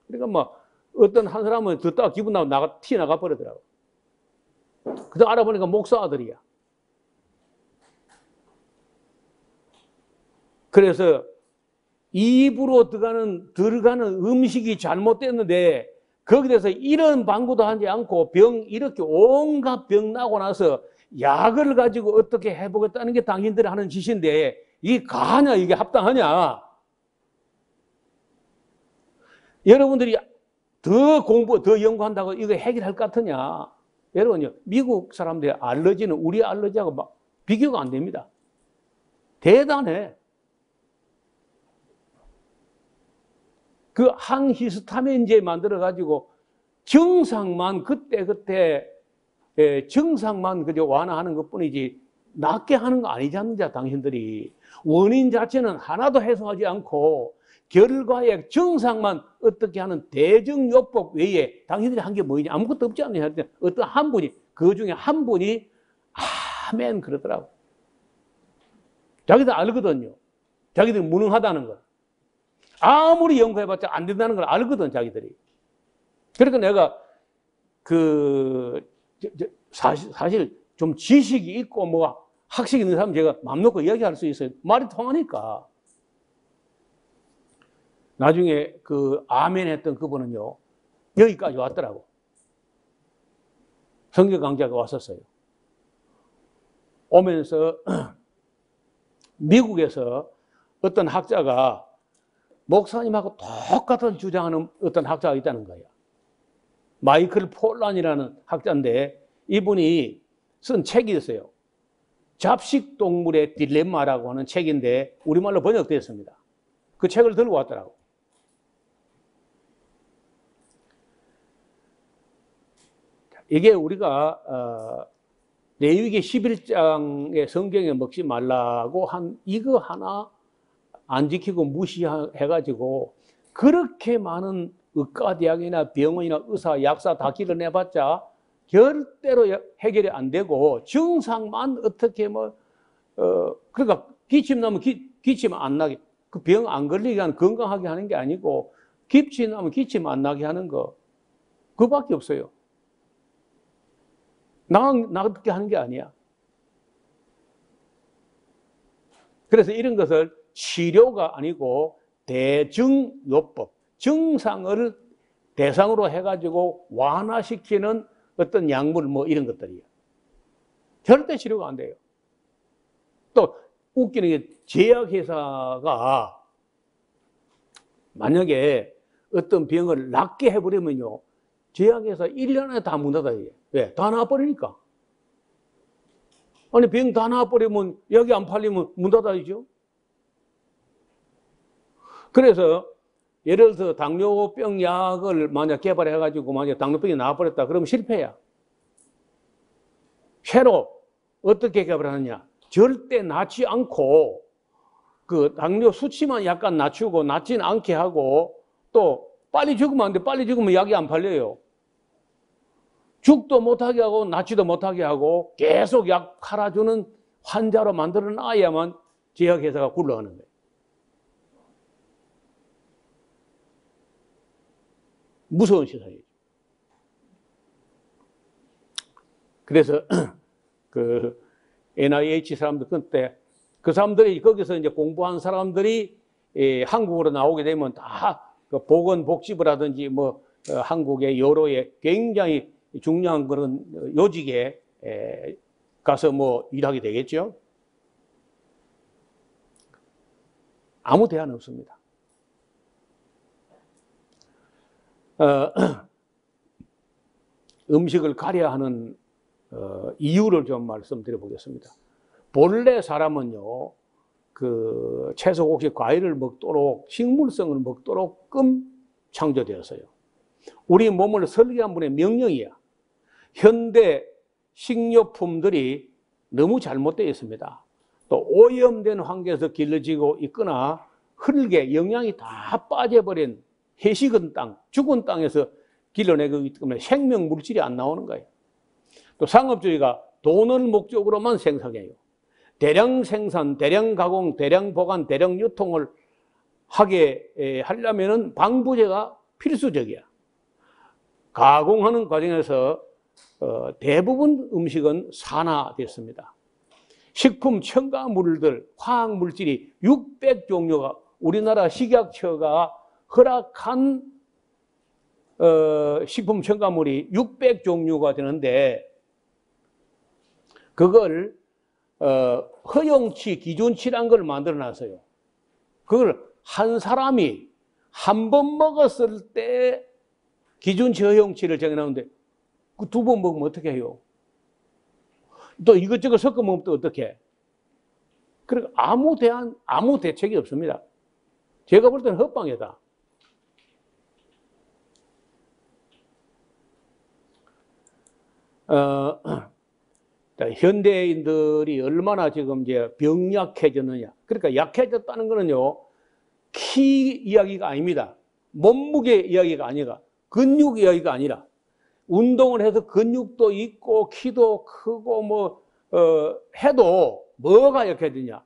그러니까 어떤 한 사람은 듣다가 기분 나고 티 나가 버리더라고. 그래서 알아보니까 목사 아들이야. 그래서 입으로 들어가는 음식이 잘못됐는데 거기에 대해서 이런 방구도 하지 않고 이렇게 온갖 병 나고 나서 약을 가지고 어떻게 해보겠다는 게 당신들이 하는 짓인데 이게 가하냐, 이게 합당하냐? 여러분들이 더 연구한다고 이거 해결할 것 같으냐? 여러분요, 미국 사람들의 알러지는 우리 알러지하고 비교가 안 됩니다. 대단해. 그 항히스타민제 만들어가지고 증상만 그때 증상만 그저 완화하는 것뿐이지 낫게 하는 거 아니지 않느냐, 당신들이. 원인 자체는 하나도 해소하지 않고 결과의 증상만 어떻게 하는 대증요법 외에 당신들이 한 게 뭐냐? 아무것도 없지 않느냐. 어떤 한 분이, 그 중에 한 분이 아멘 그러더라고. 자기들 알거든요. 자기들 무능하다는 걸. 아무리 연구해봤자 안 된다는 걸 알거든, 자기들이. 그러니까 내가 사실 좀 지식이 있고 뭐 학식이 있는 사람 제가 맘 놓고 이야기할 수 있어요. 말이 통하니까. 나중에 그 아멘 했던 그분은요, 여기까지 왔더라고. 성경 강좌가 왔었어요. 오면서 미국에서 어떤 학자가 목사님하고 똑같은 주장하는 어떤 학자가 있다는 거예요. 마이클 폴란이라는 학자인데 이분이 쓴 책이 있어요. 잡식동물의 딜레마라고 하는 책인데 우리말로 번역되었습니다. 그 책을 들고 왔더라고. 이게 우리가 레위기 11장의 성경에 먹지 말라고 한 이거 하나 안 지키고 무시해가지고 그렇게 많은 의과대학이나 병원이나 의사, 약사 다 길러내봤자 절대로 해결이 안 되고 증상만 어떻게 그러니까 기침 나면 기침 안 나게, 그 병 안 걸리게 하는, 건강하게 하는 게 아니고 기침 나면 기침 안 나게 하는 거 그밖에 없어요. 나게 하는 게 아니야. 그래서 이런 것을 치료가 아니고 대증요법, 증상을 대상으로 해가지고 완화시키는 어떤 약물 이런 것들이에요. 절대 치료가 안 돼요. 또 웃기는 게 제약회사가 만약에 어떤 병을 낫게 해버리면요, 제약회사 1년 안에 다 문 닫아요. 왜? 다 나와버리니까. 아니, 병 다 나와버리면, 약이 안 팔리면 문 닫아야죠. 그래서, 예를 들어서 당뇨병 약을 만약 개발해가지고 만약 당뇨병이 나와버렸다. 그러면 실패야. 새로 어떻게 개발하느냐. 절대 낫지 않고, 그 당뇨 수치만 약간 낮추고 낫지는 않게 하고, 또 빨리 죽으면 안 돼. 빨리 죽으면 약이 안 팔려요. 죽도 못하게 하고 낫지도 못하게 하고 계속 약 팔아주는 환자로 만들어 놔야만 제약회사가 굴러가는 거예요. 무서운 세상이죠. 그래서 그 NIH 사람들 그때 그 사람들이 거기서 이제 공부한 사람들이 한국으로 나오게 되면 다 그 보건복지부 라든지 한국의 여로의 굉장히 중요한 그런 요직에 가서 일하게 되겠죠. 아무 대안 없습니다. 음식을 가려야 하는 이유를 좀 말씀드려 보겠습니다. 본래 사람은요, 그 채소, 곡식, 과일을 먹도록, 식물성을 먹도록끔 창조되었어요. 우리 몸을 설계한 분의 명령이야. 현대 식료품들이 너무 잘못되어 있습니다. 또 오염된 환경에서 길러지고 있거나 흙에 영양이 다 빠져버린 해식은 땅, 죽은 땅에서 길러내고 있기 때문에 생명 물질이 안 나오는 거예요. 또 상업주의가 돈을 목적으로만 생산해요. 대량 생산, 대량 가공, 대량 보관, 대량 유통을 하게 하려면은 방부제가 필수적이야. 가공하는 과정에서 대부분 음식은 산화됐습니다. 식품 첨가물들, 화학물질이 600종류가 우리나라 식약처가 허락한 식품 첨가물이 600종류가 되는데 그걸 허용치, 기준치란 걸 만들어 놨어요. 그걸 한 사람이 한 번 먹었을 때 기준치, 허용치를 정해놨는데 그 두 번 먹으면 어떻게 해요? 또 이것저것 섞어 먹으면 또 어떻게 해? 그러니까 아무 대책이 없습니다. 제가 볼 때는 헛방이다. 어, 현대인들이 얼마나 지금 이제 병약해졌느냐. 그러니까 약해졌다는 거는요, 키 이야기가 아닙니다. 몸무게 이야기가 아니라, 근육 이야기가 아니라, 운동을 해서 근육도 있고, 키도 크고, 해도 뭐가 약해지냐.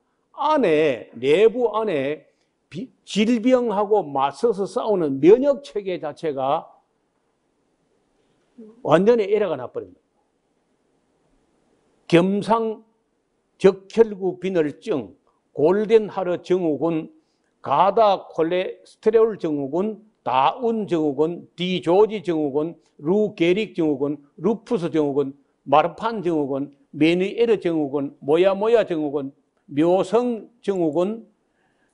내부 안에 질병하고 맞서서 싸우는 면역 체계 자체가 완전히 에러가 나버립니다. 겸상 적혈구 빈혈증, 골든하르 증후군, 가다 콜레스테롤 증후군, 다운 증후군, 디조지 증후군, 루 게릭 증후군, 루푸스 증후군, 마르판 증후군, 메니에르 증후군, 모야모야 증후군, 묘성 증후군,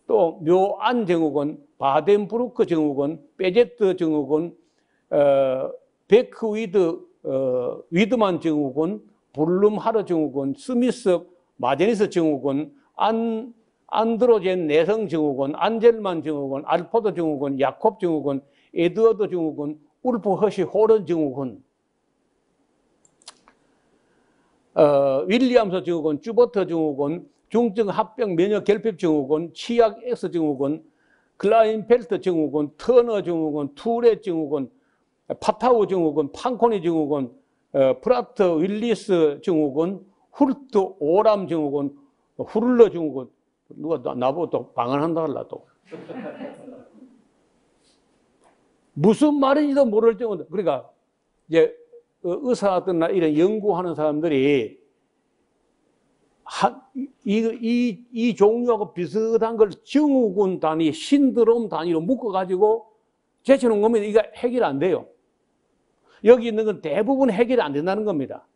또 묘안 증후군, 바덴부르크 증후군, 베제트 증후군, 베크위드 위드만 증후군, 블룸하르 증후군, 스미스 마제니스 증후군, 안드로젠 내성 증후군, 안젤만 증후군, 알포드 증후군, 야콥 증후군, 에드워드 증후군, 울프 허시 호른 증후군, 윌리엄스 증후군, 쭈버터 증후군, 중증 합병 면역 결핍 증후군, 치약 X 증후군, 클라인펠트 증후군, 터너 증후군, 투렛 증후군, 파타우 증후군, 판코니 증후군, 프라트 윌리스 증후군, 훌트 오람 증후군, 후를러 증후군. 누가 나보고 또 방언한다 할라 또. 무슨 말인지도 모를 정도. 그러니까 이제 의사들이나 이런 연구하는 사람들이 이 종류하고 비슷한 걸 증후군 단위, 신드롬 단위로 묶어가지고 제쳐놓은 겁니다. 이거 해결 안 돼요. 여기 있는 건 대부분 해결이 안 된다는 겁니다.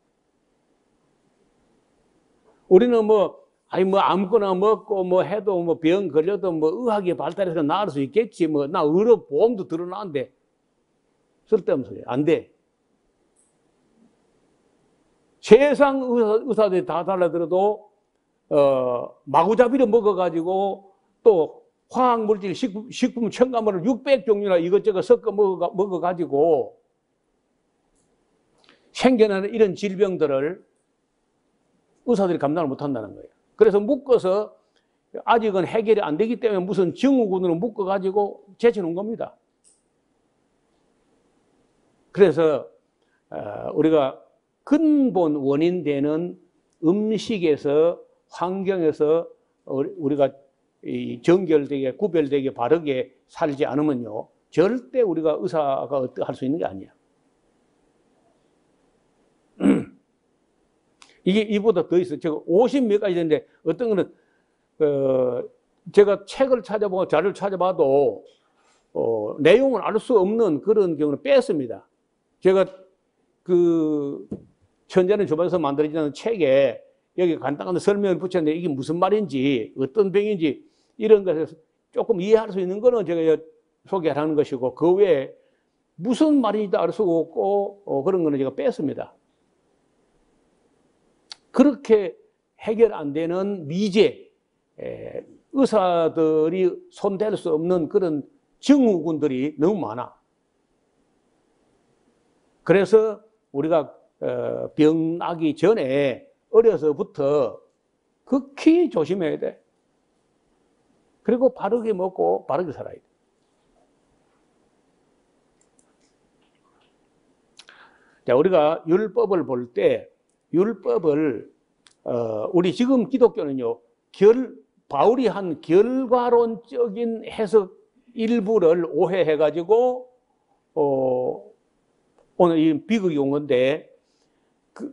우리는 아무거나 먹고 해도 병 걸려도 의학이 발달해서 나을 수 있겠지. 나 의료 보험도 들어놨는데 쓸데없는 소리야. 안 돼. 세상 의사들이 다 달라들어도 마구잡이를 먹어가지고 또 화학물질, 식품 첨가물을 600종류나 이것저것 섞어 먹어가지고 생겨나는 이런 질병들을 의사들이 감당을 못한다는 거예요. 그래서 묶어서 아직은 해결이 안 되기 때문에 무슨 증후군으로 묶어가지고 제쳐놓은 겁니다. 그래서 우리가 근본 원인 되는 음식에서, 환경에서 우리가 정결되게, 구별되게, 바르게 살지 않으면요, 절대 우리가 의사가 할 수 있는 게 아니야. 이게 이보다 더 있어요. 제가 50몇 가지 되는데, 어떤 거는, 제가 책을 찾아보고 자료를 찾아봐도, 내용을 알 수 없는 그런 경우는 뺐습니다. 제가 천재는 주변에서 만들어지는 책에 여기 간단한 설명을 붙였는데 이게 무슨 말인지, 어떤 병인지, 이런 것을 조금 이해할 수 있는 거는 제가 소개하는 것이고, 그 외에 무슨 말인지도 알 수 없고, 그런 거는 제가 뺐습니다. 그렇게 해결 안 되는 미제, 의사들이 손댈 수 없는 그런 증후군들이 너무 많아. 그래서 우리가 병나기 전에 어려서부터 극히 조심해야 돼. 그리고 바르게 먹고 바르게 살아야 돼. 자, 우리가 율법을 볼 때 율법을 우리 지금 기독교는요, 바울이 한 결과론적인 해석 일부를 오해해 가지고 오늘 이 비극이 온 건데,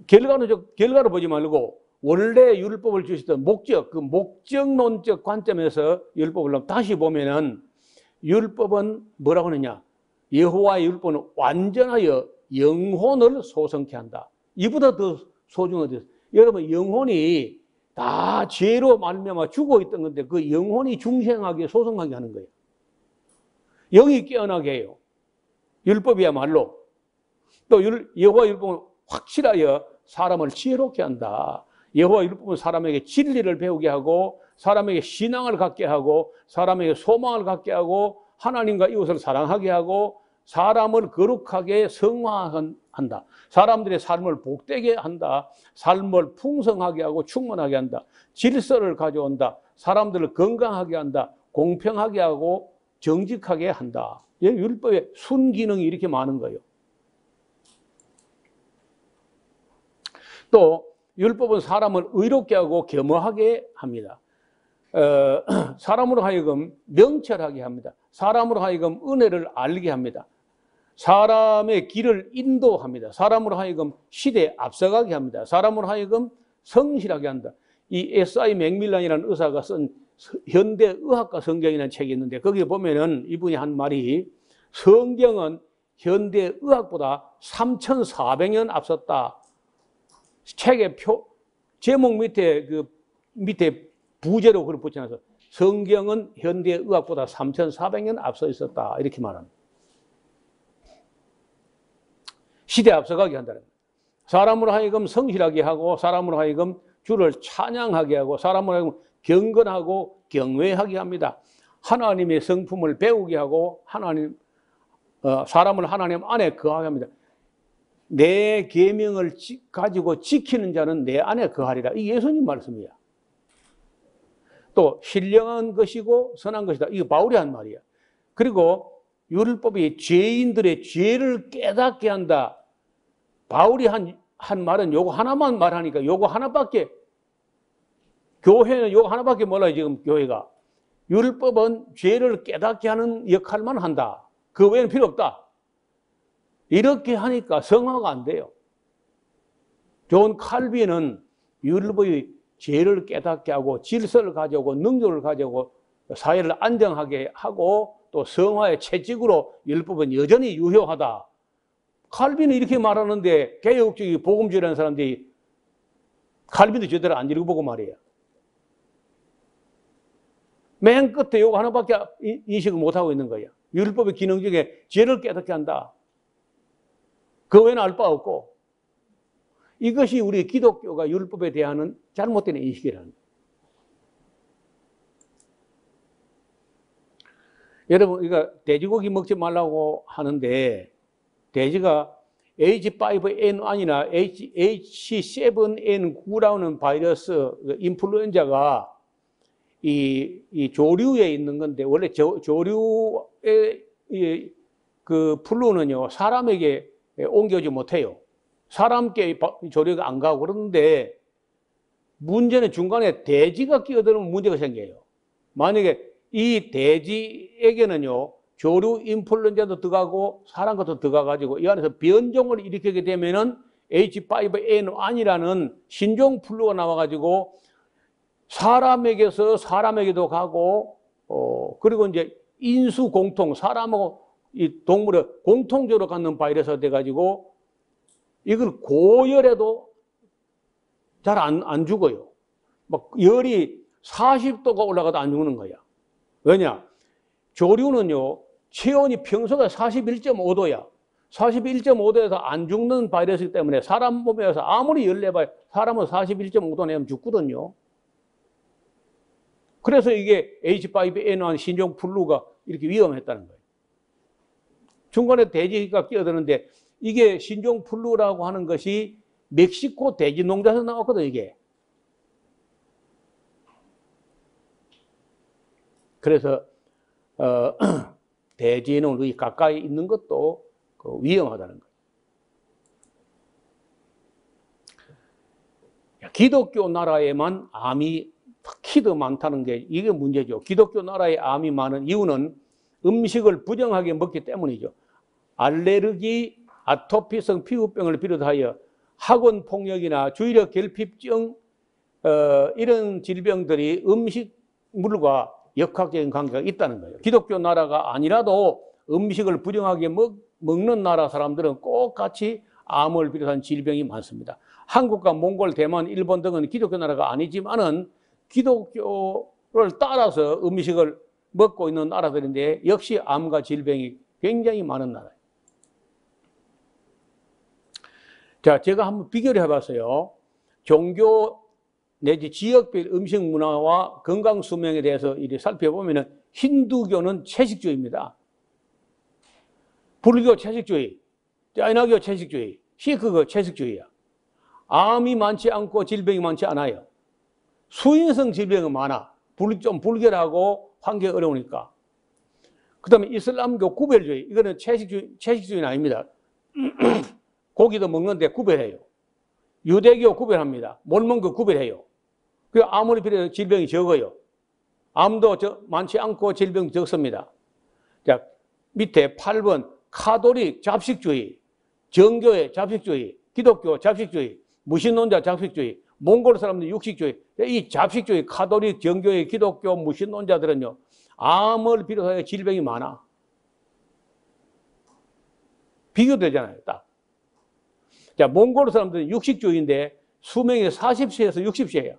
결과로 보지 말고 원래 율법을 주시던 목적, 그 목적론적 관점에서 율법을 다시 보면은, 율법은 뭐라고 하느냐? 여호와의 율법은 완전하여 영혼을 소성케 한다. 이보다 더 소중하죠. 여러분, 영혼이 다 죄로 말미암아 죽어 있던 건데 그 영혼이 중생하게 소성하게 하는 거예요. 영이 깨어나게 해요. 율법이야말로. 또 여호와 율법은 확실하여 사람을 지혜롭게 한다. 여호와 율법은 사람에게 진리를 배우게 하고, 사람에게 신앙을 갖게 하고, 사람에게 소망을 갖게 하고, 하나님과 이웃을 사랑하게 하고, 사람을 거룩하게 성화한다. 사람들의 삶을 복되게 한다. 삶을 풍성하게 하고 충만하게 한다. 질서를 가져온다. 사람들을 건강하게 한다. 공평하게 하고 정직하게 한다. 율법의 순기능이 이렇게 많은 거예요. 또 율법은 사람을 의롭게 하고 겸허하게 합니다. 사람으로 하여금 명철하게 합니다. 사람으로 하여금 은혜를 알게 합니다. 사람의 길을 인도합니다. 사람으로 하여금 시대에 앞서가게 합니다. 사람으로 하여금 성실하게 한다. 이 S.I. 맥밀런이라는 의사가 쓴 현대의학과 성경이라는 책이 있는데 거기에 보면은 이분이 한 말이 성경은 현대의학보다 3,400년 앞섰다. 책의 제목 밑에 밑에 부제로 그걸 붙여놔서 성경은 현대의학보다 3,400년 앞서 있었다. 이렇게 말합니다. 시대에 앞서가게 한다는 거예요. 사람으로 하여금 성실하게 하고 사람으로 하여금 주를 찬양하게 하고 사람으로 하여금 경건하고 경외하게 합니다. 하나님의 성품을 배우게 하고 사람을 하나님 안에 거하게 합니다. 내 계명을 가지고 지키는 자는 내 안에 거하리라. 이게 예수님 말씀이야. 또 신령한 것이고 선한 것이다. 이거 바울이 한 말이야. 그리고 율법이 죄인들의 죄를 깨닫게 한다. 바울이 한 말은 요거 하나만 말하니까 요거 하나밖에, 교회는 요거 하나밖에 몰라요. 지금 교회가. 율법은 죄를 깨닫게 하는 역할만 한다. 그 외에는 필요 없다. 이렇게 하니까 성화가 안 돼요. 존 칼빈은 율법이 죄를 깨닫게 하고 질서를 가져오고 능력을 가져오고 사회를 안정하게 하고 또 성화의 채찍으로 율법은 여전히 유효하다. 칼빈은 이렇게 말하는데 개혁주의 복음주의라는 사람들이 칼빈도 제대로 안 읽어보고 말이에요. 맨 끝에 요거 하나밖에 인식을 못하고 있는 거예요. 율법의 기능 중에 죄를 깨닫게 한다. 그 외에는 알 바 없고. 이것이 우리 기독교가 율법에 대한 잘못된 인식이라는 거예요. 여러분, 우리가 돼지고기 먹지 말라고 하는데 돼지가 H5N1이나 H7N9라는 바이러스 인플루엔자가 이 조류에 있는 건데 원래 조류의 그 플루는요 사람에게 옮겨지 못해요. 사람께 조류가 안 가고 그러는데 문제는 중간에 돼지가 끼어들면 문제가 생겨요. 만약에 이 돼지에게는요 조류 인플루엔자도 들어가고 사람 것도 들어가가지고 이 안에서 변종을 일으키게 되면은 H5N1이라는 신종 플루가 나와가지고 사람에게서 사람에게도 가고 그리고 이제 인수 공통 사람하고 이 동물을 공통적으로 갖는 바이러스가 돼가지고 이걸 고열해도 잘 안 죽어요. 막 열이 40도가 올라가도 안 죽는 거야. 왜냐? 조류는요 체온이 평소가 41.5도야. 41.5도에서 안 죽는 바이러스이기 때문에 사람 몸에서 아무리 열 내봐야 사람은 41.5도 내면 죽거든요. 그래서 이게 H5N1 신종 플루가 이렇게 위험했다는 거예요. 중간에 돼지가 끼어드는데 이게 신종 플루라고 하는 것이 멕시코 돼지 농장에서 나왔거든, 이게. 그래서 돼지는 우리 가까이 있는 것도 위험하다는 거예요. 기독교 나라에만 암이 특히 더 많다는 게 이게 문제죠. 기독교 나라에 암이 많은 이유는 음식을 부정하게 먹기 때문이죠. 알레르기, 아토피성 피부병을 비롯하여 학원폭력이나 주의력 결핍증 이런 질병들이 음식물과 역학적인 관계가 있다는 거예요. 기독교 나라가 아니라도 음식을 부정하게 먹는 나라 사람들은 꼭 같이 암을 비롯한 질병이 많습니다. 한국과 몽골, 대만, 일본 등은 기독교 나라가 아니지만은 기독교를 따라서 음식을 먹고 있는 나라들인데 역시 암과 질병이 굉장히 많은 나라예요. 자, 제가 한번 비교를 해봤어요. 종교 내지 지역별 음식 문화와 건강 수명에 대해서 이렇게 살펴보면은 힌두교는 채식주의입니다. 불교 채식주의, 짜이나교 채식주의, 시크가 채식주의야. 암이 많지 않고 질병이 많지 않아요. 수인성 질병이 많아. 좀 불결하고 환경이 어려우니까. 그 다음에 이슬람교 구별주의. 이거는 채식주의는 아닙니다. 고기도 먹는데 구별해요. 유대교 구별합니다. 몰몬교 구별해요. 그 아무리 필요해도 질병이 적어요. 암도 많지 않고 질병이 적습니다. 자, 밑에 8번 카톨릭 잡식주의, 정교회 잡식주의, 기독교 잡식주의, 무신론자 잡식주의, 몽골 사람들 육식주의. 이 잡식주의, 카톨릭, 정교회, 기독교, 무신론자들은요, 암을 비롯하여 질병이 많아. 비교되잖아요, 딱. 자, 몽골 사람들은 육식주의인데 수명이 40세에서 60세예요.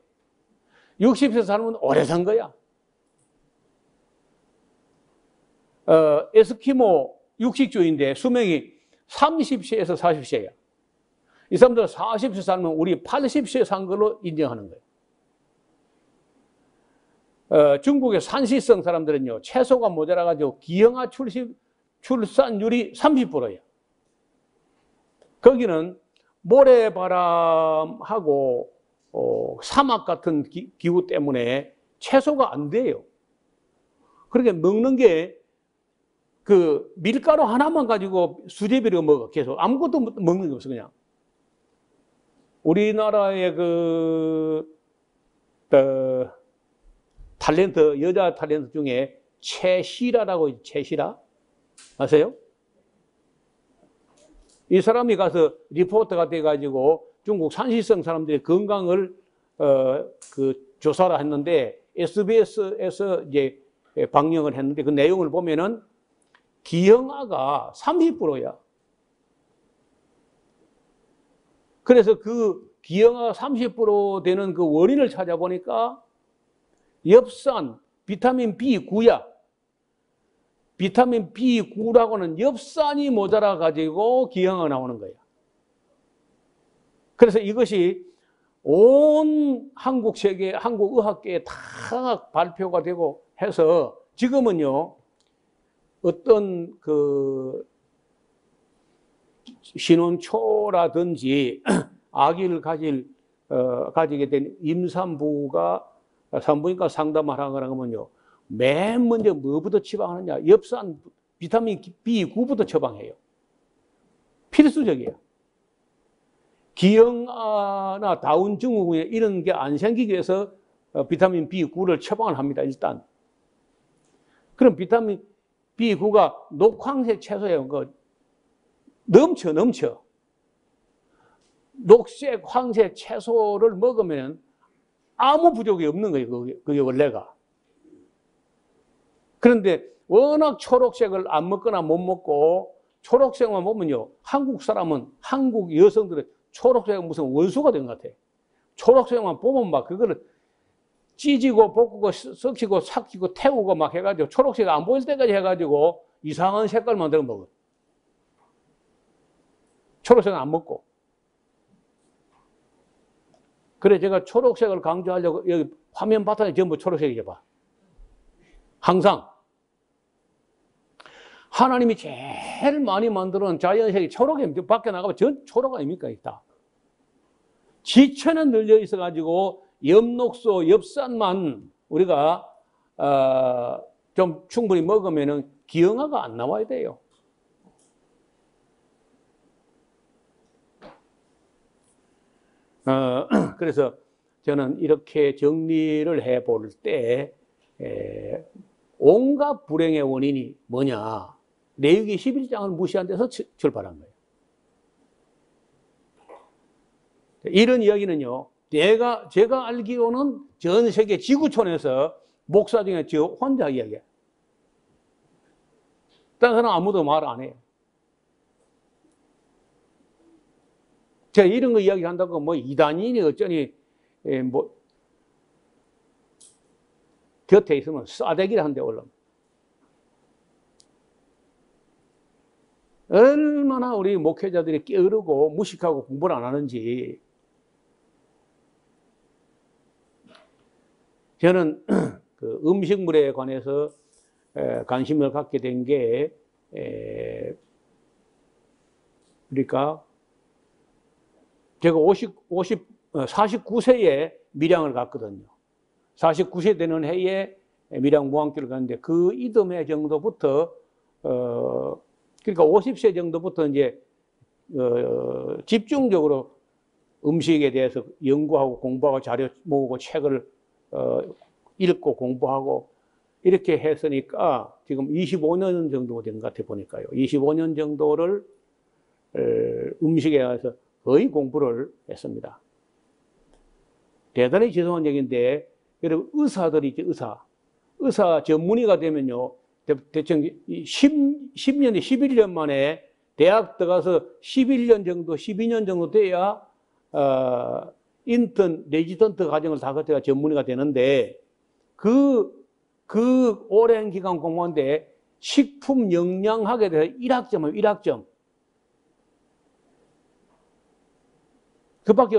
60세 사람은 오래 산 거야. 에스키모 육식주의인데 수명이 30세에서 40세야. 이 사람들은 40세 살면 우리 80세 산 걸로 인정하는 거예요. 중국의 산시성 사람들은요, 채소가 모자라가지고 기형아 출산율이 30%야. 거기는 모래바람하고 사막 같은 기후 때문에 채소가 안 돼요. 그러니까 먹는 게 그 밀가루 하나만 가지고 수제비를 먹어. 계속 아무것도 먹는 게 없어. 그냥 우리나라의 탤런트, 여자 탤런트 중에 최시라라고, 최시라 아세요? 이 사람이 가서 리포터가 돼가지고 중국 산시성 사람들의 건강을 조사를 했는데 SBS에서 이제 방영을 했는데 그 내용을 보면은 기형아가 30%야. 그래서 그 기형아가 30% 되는 그 원인을 찾아보니까 엽산, 비타민 B9야. 비타민 B9라고는 엽산이 모자라 가지고 기형아가 나오는 거야. 그래서 이것이 온 한국 세계, 한국 의학계에 다 발표가 되고 해서 지금은요, 어떤 신혼초라든지 아기를 가지게 된 임산부가 산부인과 상담을 하거나면요, 맨 먼저 뭐부터 처방하느냐? 엽산, 비타민 B9부터 처방해요. 필수적이에요. 기형아나 다운 증후군 이런 게 안 생기기 위해서 비타민 B9를 처방을 합니다, 일단. 그럼 비타민 B9가 녹황색 채소예요. 넘쳐. 녹색, 황색 채소를 먹으면 아무 부족이 없는 거예요, 그게 원래가. 그런데 워낙 초록색을 안 먹거나 못 먹고 초록색만 보면요, 한국 사람은, 한국 여성들은 초록색은 무슨 원수가 된 것 같아. 초록색만 보면 막 그거를 찢고 볶고 썩히고 삭히고 태우고 막 해가지고 초록색 안 보일 때까지 해가지고 이상한 색깔 만들어 먹어. 초록색은 안 먹고. 그래 제가 초록색을 강조하려고 여기 화면 바탕이 전부 초록색이죠. 봐. 항상 하나님이 제일 많이 만들어놓은 자연색이 초록입니다. 밖에 나가면 전 초록 아닙니까? 다. 지천은 늘려 있어가지고 엽록소, 엽산만 우리가 좀 충분히 먹으면은 기형아가 안 나와야 돼요. 그래서 저는 이렇게 정리를 해볼 때 온갖 불행의 원인이 뭐냐? 레위기 11장을 무시한 데서 출발한 거예요. 이런 이야기는요, 제가 알기로는 전 세계 지구촌에서 목사 중에 저 혼자 이야기해요. 다른 사람 아무도 말 안 해요. 제가 이런 거 이야기한다고 뭐 이단이니 어쩌니 뭐 곁에 있으면 싸대기를 한 대 올라. 얼마나 우리 목회자들이 게으르고 무식하고 공부를 안 하는지. 저는 그 음식물에 관해서 관심을 갖게 된 게 그러니까 제가 49세에 밀양을 갔거든요. 49세 되는 해에 밀양 무안길을 갔는데 그 이듬해 정도부터 그러니까 50세 정도부터 이제 집중적으로 음식에 대해서 연구하고 공부하고 자료 모으고 책을 읽고 공부하고 이렇게 했으니까 지금 25년 정도 된 것 같아 보니까요. 25년 정도를 음식에 대해서 거의 공부를 했습니다. 대단히 죄송한 얘기인데 여러분 의사들이 이제 의사 전문의가 되면요. 대충 10년, 11년 만에 대학 들어가서 11년 정도, 12년 정도 돼야 인턴, 레지던트 과정을 다 거쳐야 전문의가 되는데 그 오랜 기간 공부하는데 식품 영양학에 대해서 1학점은 1학점. 그밖에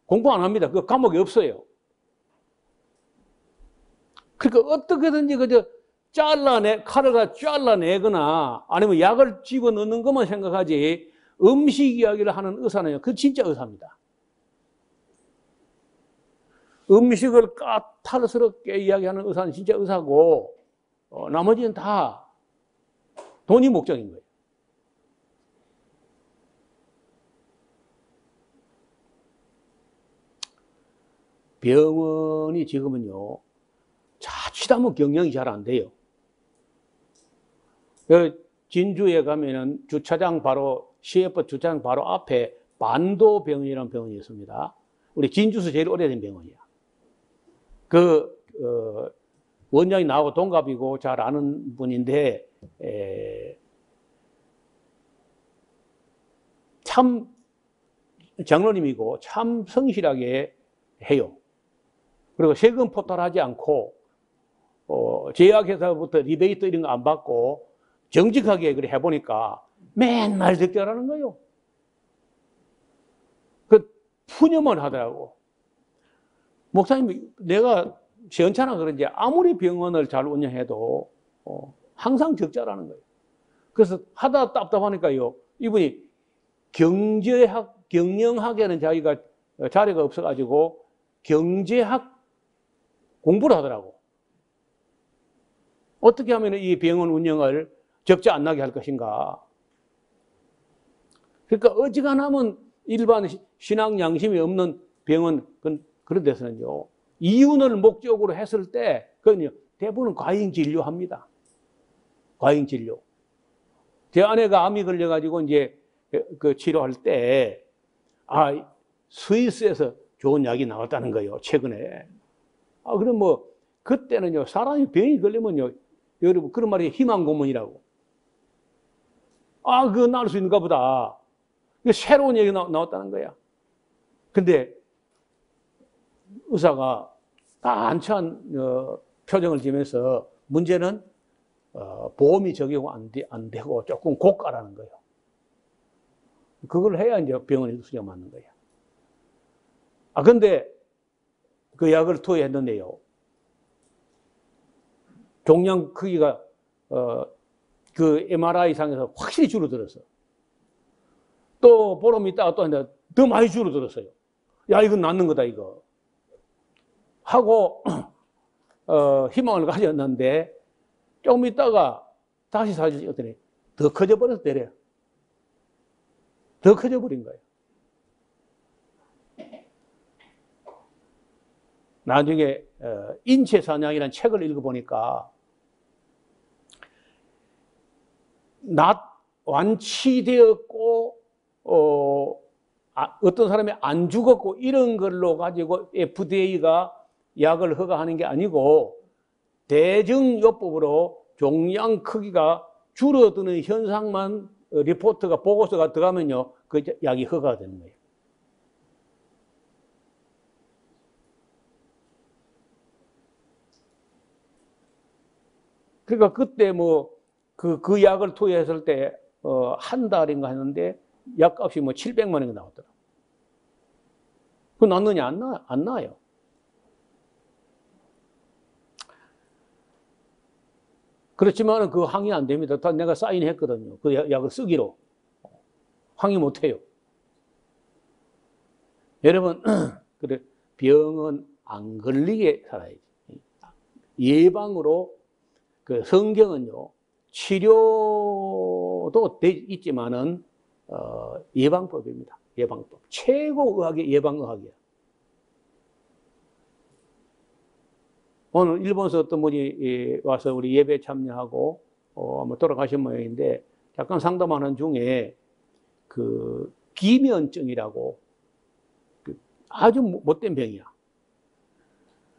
공부 안 합니다. 그 과목이 없어요. 그러니까 어떻게든지 그저 칼을 잘라내거나 아니면 약을 집어넣는 것만 생각하지 음식 이야기를 하는 의사는요. 그 진짜 의사입니다. 음식을 까탈스럽게 이야기하는 의사는 진짜 의사고 나머지는 다 돈이 목적인 거예요. 병원이 지금은요. 자칫하면 경영이 잘 안 돼요. 진주에 가면은 주차장 바로 CF 주차장 바로 앞에 반도병원이라는 병원이 있습니다. 우리 진주에서 제일 오래된 병원이야. 원장이 나하고 동갑이고 잘 아는 분인데 참 장로님이고 참 성실하게 해요. 그리고 세금 포탈하지 않고 제약회사부터 리베이트 이런 거 안 받고 정직하게 그래 해보니까 맨날 적절하는 거예요. 그 푸념을 하더라고. 목사님, 내가 시원찮아 그런지 아무리 병원을 잘 운영해도 항상 적자라는 거예요. 그래서 하다 답답하니까요. 이분이 경영학에는 자기가 자리가 없어가지고 경제학 공부를 하더라고. 어떻게 하면 이 병원 운영을 적자 안 나게 할 것인가. 그러니까 어지간하면 일반 신앙 양심이 없는 병원 그런 데서는요. 이윤을 목적으로 했을 때 그건요. 대부분 과잉 진료합니다. 과잉 진료. 제 아내가 암이 걸려가지고 이제 그 치료할 때 스위스에서 좋은 약이 나왔다는 거예요. 최근에. 그럼 뭐 그때는요. 사람이 병이 걸리면요. 여러분 그런 말이 희망 고문이라고. 그거 나을 수 있는가 보다. 새로운 얘기 나왔다는 거야. 근데 의사가 단찬 표정을 지면서 문제는 보험이 적용 안 되고 조금 고가라는 거예요. 그걸 해야 이제 병원에 수정 맞는 거야. 근데 그 약을 투여했는데요. 종양 크기가 그 MRI상에서 확실히 줄어들었어. 또 보름 있다가 또 더 많이 줄어들었어요. 야, 이건 낫는 거다, 이거. 하고 희망을 가졌는데 조금 있다가 다시 사진 찍었더니 더 커져 버려서 내려. 더 커져 버린 거예요. 나중에 인체사냥이라는 책을 읽어보니까 완치되었고 어떤 사람이 안 죽었고 이런 걸로 가지고 FDA가 약을 허가하는 게 아니고 대증요법으로 종양 크기가 줄어드는 현상만 리포트가 보고서가 들어가면요 그 약이 허가가 되는 거예요. 그러니까 그때 그 약을 투여했을 때 한 달인가 했는데 약값이 700만 원이 나왔더라. 그거 낫느냐? 안 나요. 그렇지만 그 항의 안 됩니다. 다 내가 사인했거든요. 그 약을 쓰기로. 항의 못해요. 여러분, 그래, 병은 안 걸리게 살아야지. 예방으로, 그 성경은요, 치료도 있지만은, 예방법입니다. 예방법. 최고 의학의 예방의학이야. 오늘 일본에서 어떤 분이 와서 우리 예배 참여하고, 아마 돌아가신 모양인데, 잠깐 상담하는 중에, 그, 기면증이라고, 아주 못된 병이야.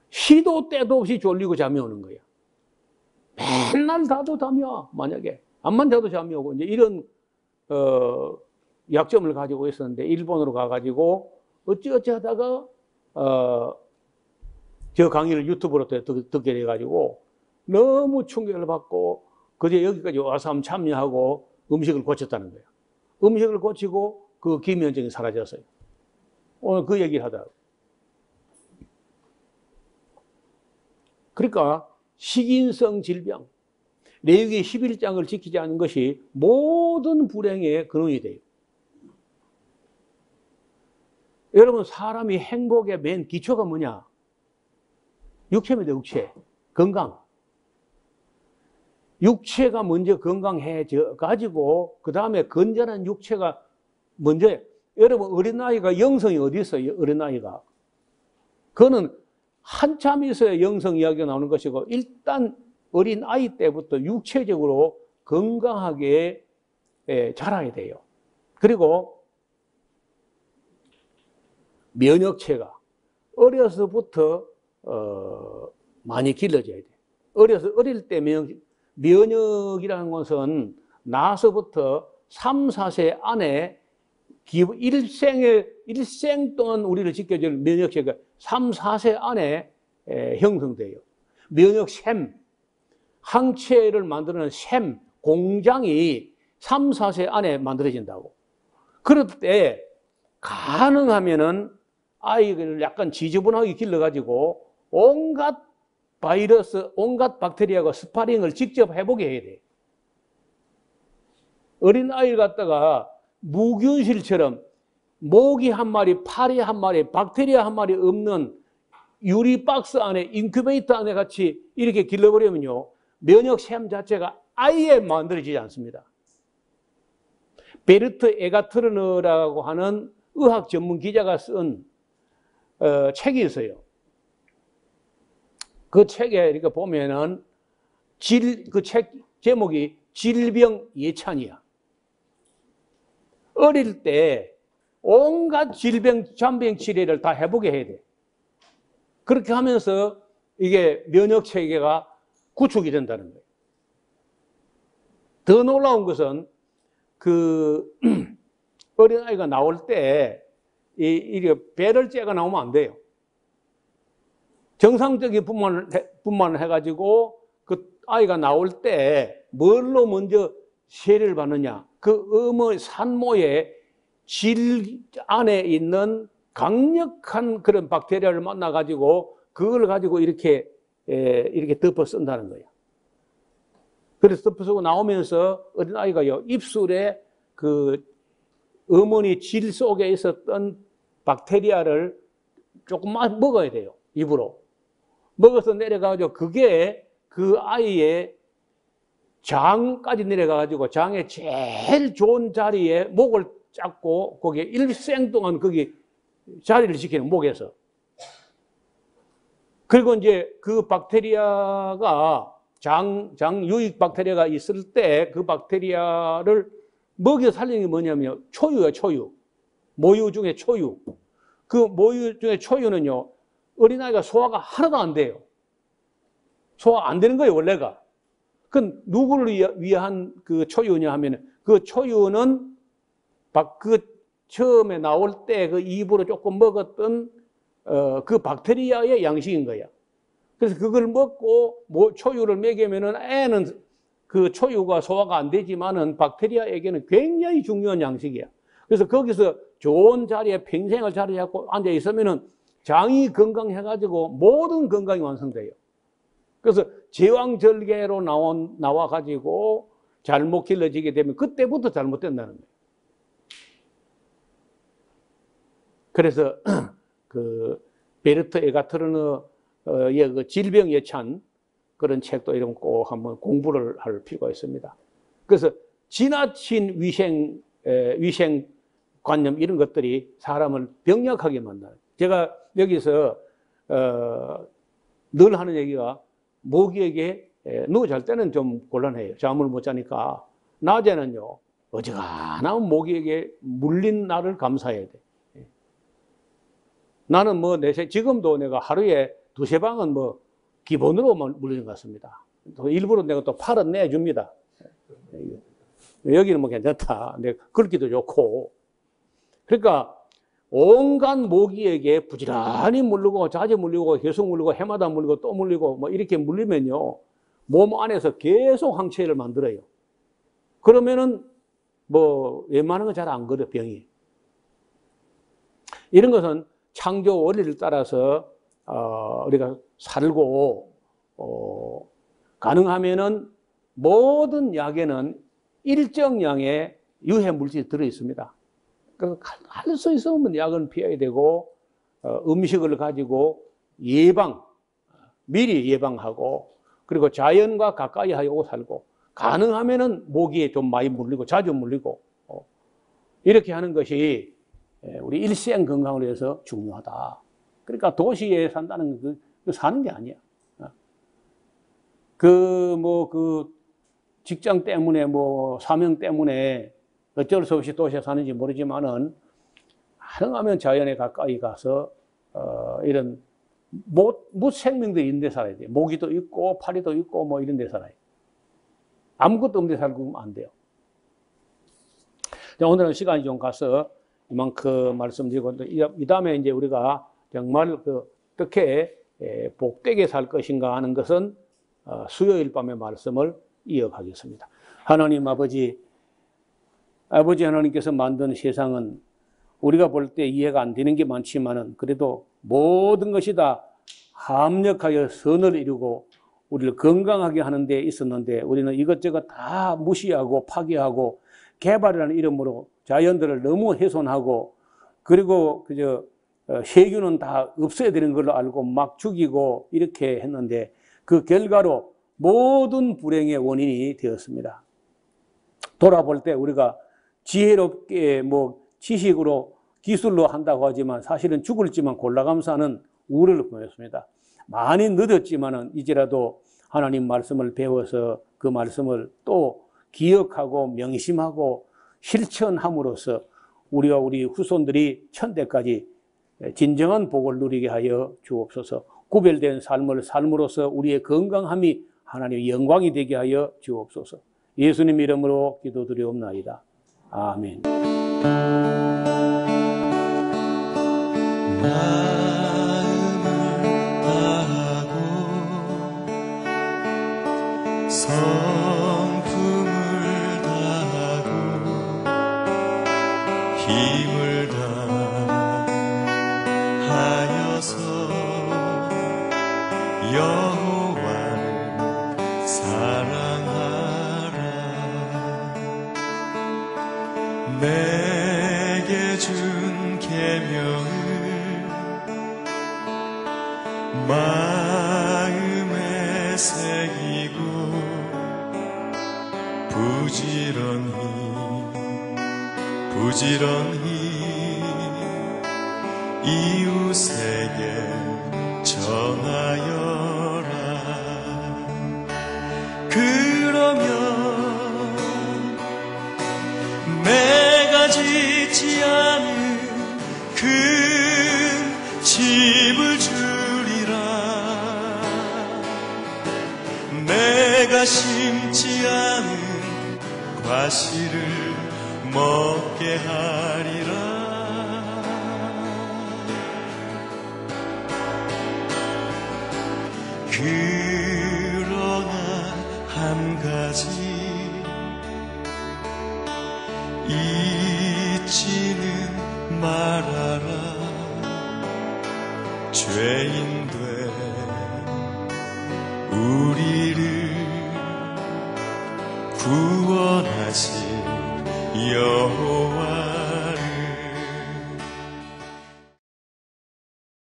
시도 때도 없이 졸리고 잠이 오는 거야. 맨날 자도 잠이 와, 만약에. 암만 자도 잠이 오고, 이제 이런, 약점을 가지고 있었는데, 일본으로 가가지고, 어찌어찌 하다가, 저 강의를 유튜브로 듣게 돼가지고, 너무 충격을 받고, 그제 여기까지 와서 한번 참여하고, 음식을 고쳤다는 거야. 음식을 고치고, 그 기면증이 사라졌어요. 오늘 그 얘기를 하더라고요. 그러니까 식인성 질병, 레위기 11장을 지키지 않는 것이 모든 불행의 근원이 돼요. 여러분, 사람이 행복의 맨 기초가 뭐냐? 육체입니다, 육체. 건강. 육체가 먼저 건강해져 가지고 그 다음에 건전한 육체가 먼저예요. 여러분, 어린아이가 영성이 어디 있어요? 어린아이가. 그거는 한참 있어야 영성 이야기가 나오는 것이고, 일단 어린아이 때부터 육체적으로 건강하게 자라야 돼요. 그리고 면역체가 어려서부터 많이 길러져야 돼요. 어릴 때 면역이라는 것은 나서부터 3, 4세 안에 일생 동안 우리를 지켜줄 면역체가 3, 4세 안에 형성돼요. 면역샘, 항체를 만드는 샘, 공장이 3, 4세 안에 만들어진다고. 그럴 때 가능하면은 아이를 약간 지저분하게 길러가지고 온갖 바이러스, 온갖 박테리아가 스파링을 직접 해보게 해야 돼. 어린아이를 갖다가 무균실처럼 모기 한 마리, 파리 한 마리, 박테리아 한 마리 없는 유리 박스 안에, 인큐베이터 안에 같이 이렇게 길러버리면요, 면역샘 자체가 아예 만들어지지 않습니다. 베르트 에가트르너라고 하는 의학 전문 기자가 쓴 책이 있어요. 그 책에 이렇게 보면은 그 책 제목이 질병 예찬이야. 어릴 때 온갖 잔병 치료를 다 해보게 해야 돼. 그렇게 하면서 이게 면역 체계가 구축이 된다는 거예요. 더 놀라운 것은 그 어린아이가 나올 때 이게 배를 째가 나오면 안 돼요. 정상적인 분만을 해가지고 그 아이가 나올 때 뭘로 먼저 세례를 받느냐. 그 어머니 산모의 질 안에 있는 강력한 그런 박테리아를 만나가지고 그걸 가지고 이렇게 덮어 쓴다는 거예요. 그래서 덮어 쓰고 나오면서 어린아이가요, 입술에 그 어머니 질 속에 있었던 박테리아를 조금만 먹어야 돼요. 입으로. 먹어서 내려가가지고 그게 그 아이의 장까지 내려가가지고 장의 제일 좋은 자리에 목을 잡고 거기에 일생 동안 거기 자리를 지키는 목에서. 그리고 이제 그 박테리아가 장 유익 박테리아가 있을 때 그 박테리아를 먹여 살리는 게 뭐냐면 초유예요, 초유. 모유 중에 초유. 그 모유 중에 초유는요, 어린아이가 소화가 하나도 안 돼요. 소화 안 되는 거예요, 원래가. 그 누구를 위한 그 초유냐 하면 그 초유는 처음에 나올 때 그 입으로 조금 먹었던 그 박테리아의 양식인 거야. 그래서 그걸 먹고 초유를 먹이면은 애는 그 초유가 소화가 안 되지만은 박테리아에게는 굉장히 중요한 양식이야. 그래서 거기서 좋은 자리에 평생을 자리 잡고 앉아 있으면은 장이 건강해가지고 모든 건강이 완성돼요. 그래서 제왕절개로 나와가지고 잘못 길러지게 되면 그때부터 잘못된다는 거예요. 그래서 그 베르트 에가트르너의 그 질병 예찬 그런 책도 이런 꼭 한번 공부를 할 필요가 있습니다. 그래서 지나친 위생관념 이런 것들이 사람을 병약하게 만나요. 제가 여기서 늘 하는 얘기가 모기에게 누워 잘 때는 좀 곤란해요. 잠을 못 자니까. 낮에는요, 어지간하면 모기에게 물린 날을 감사해야 돼. 나는 뭐, 지금도 내가 하루에 2~3방은 뭐, 기본으로 물리는 것 같습니다. 또 일부러 내가 또 팔은 내줍니다. 여기는 뭐 괜찮다. 내가 긁기도 좋고. 그러니까, 온갖 모기에게 부지런히 물리고, 자주 물리고, 계속 물리고, 해마다 물리고, 또 물리고, 뭐, 이렇게 물리면요, 몸 안에서 계속 항체를 만들어요. 그러면은, 뭐, 웬만한 건 잘 안 걸려, 병이. 이런 것은 창조 원리를 따라서, 우리가 살고, 가능하면은 모든 약에는 일정량의 유해 물질이 들어 있습니다. 그래서 할 수 있으면 약은 피해야 되고, 음식을 가지고 미리 예방하고, 그리고 자연과 가까이 하고 살고, 가능하면은 모기에 좀 많이 물리고, 자주 물리고, 이렇게 하는 것이 우리 일생 건강을 위해서 중요하다. 그러니까 도시에 산다는 건 사는 게 아니야. 직장 때문에 사명 때문에 어쩔 수 없이 도시에 사는지 모르지만은, 가능하면 자연에 가까이 가서, 이런, 무생명들이 있는 데 살아야 돼요. 모기도 있고, 파리도 있고, 뭐 이런 데 살아요. 아무것도 없는 데 살고 안 돼요. 오늘은 시간이 좀 가서 이만큼 말씀드리고, 이 다음에 이제 우리가 정말 어떻게 복되게 살 것인가 하는 것은 수요일 밤의 말씀을 이어가겠습니다. 하나님 아버지 하나님께서 만든 세상은 우리가 볼 때 이해가 안 되는 게 많지만은 그래도 모든 것이 다 합력하여 선을 이루고 우리를 건강하게 하는 데 있었는데 우리는 이것저것 다 무시하고 파괴하고 개발이라는 이름으로 자연들을 너무 훼손하고 그리고 세균은 다 없애야 되는 걸로 알고 막 죽이고 이렇게 했는데 그 결과로 모든 불행의 원인이 되었습니다. 돌아볼 때 우리가 지혜롭게 지식으로 기술로 한다고 하지만 사실은 죽을지만 골라가면서 하는 우려를 보냈습니다. 많이 늦었지만은 이제라도 하나님 말씀을 배워서 그 말씀을 또 기억하고 명심하고 실천함으로써 우리와 우리 후손들이 천대까지 진정한 복을 누리게 하여 주옵소서. 구별된 삶을 삶으로써 우리의 건강함이 하나님의 영광이 되게 하여 주옵소서. 예수님 이름으로 기도드리옵나이다. 아멘. 성품을 다하고 힘을 다하여서 여호와를 사랑하라. 내게 준 계명을 마음에 새기고 부지런히 이웃에게 전하여라. 그러면 내가 짓지 않은 큰 집을 주리라. 내가 심지 않은 과실을 먹게 하리라. 그러나 한 가지 잊지는 말아라. 죄인 된 우리를 구원하신 여호와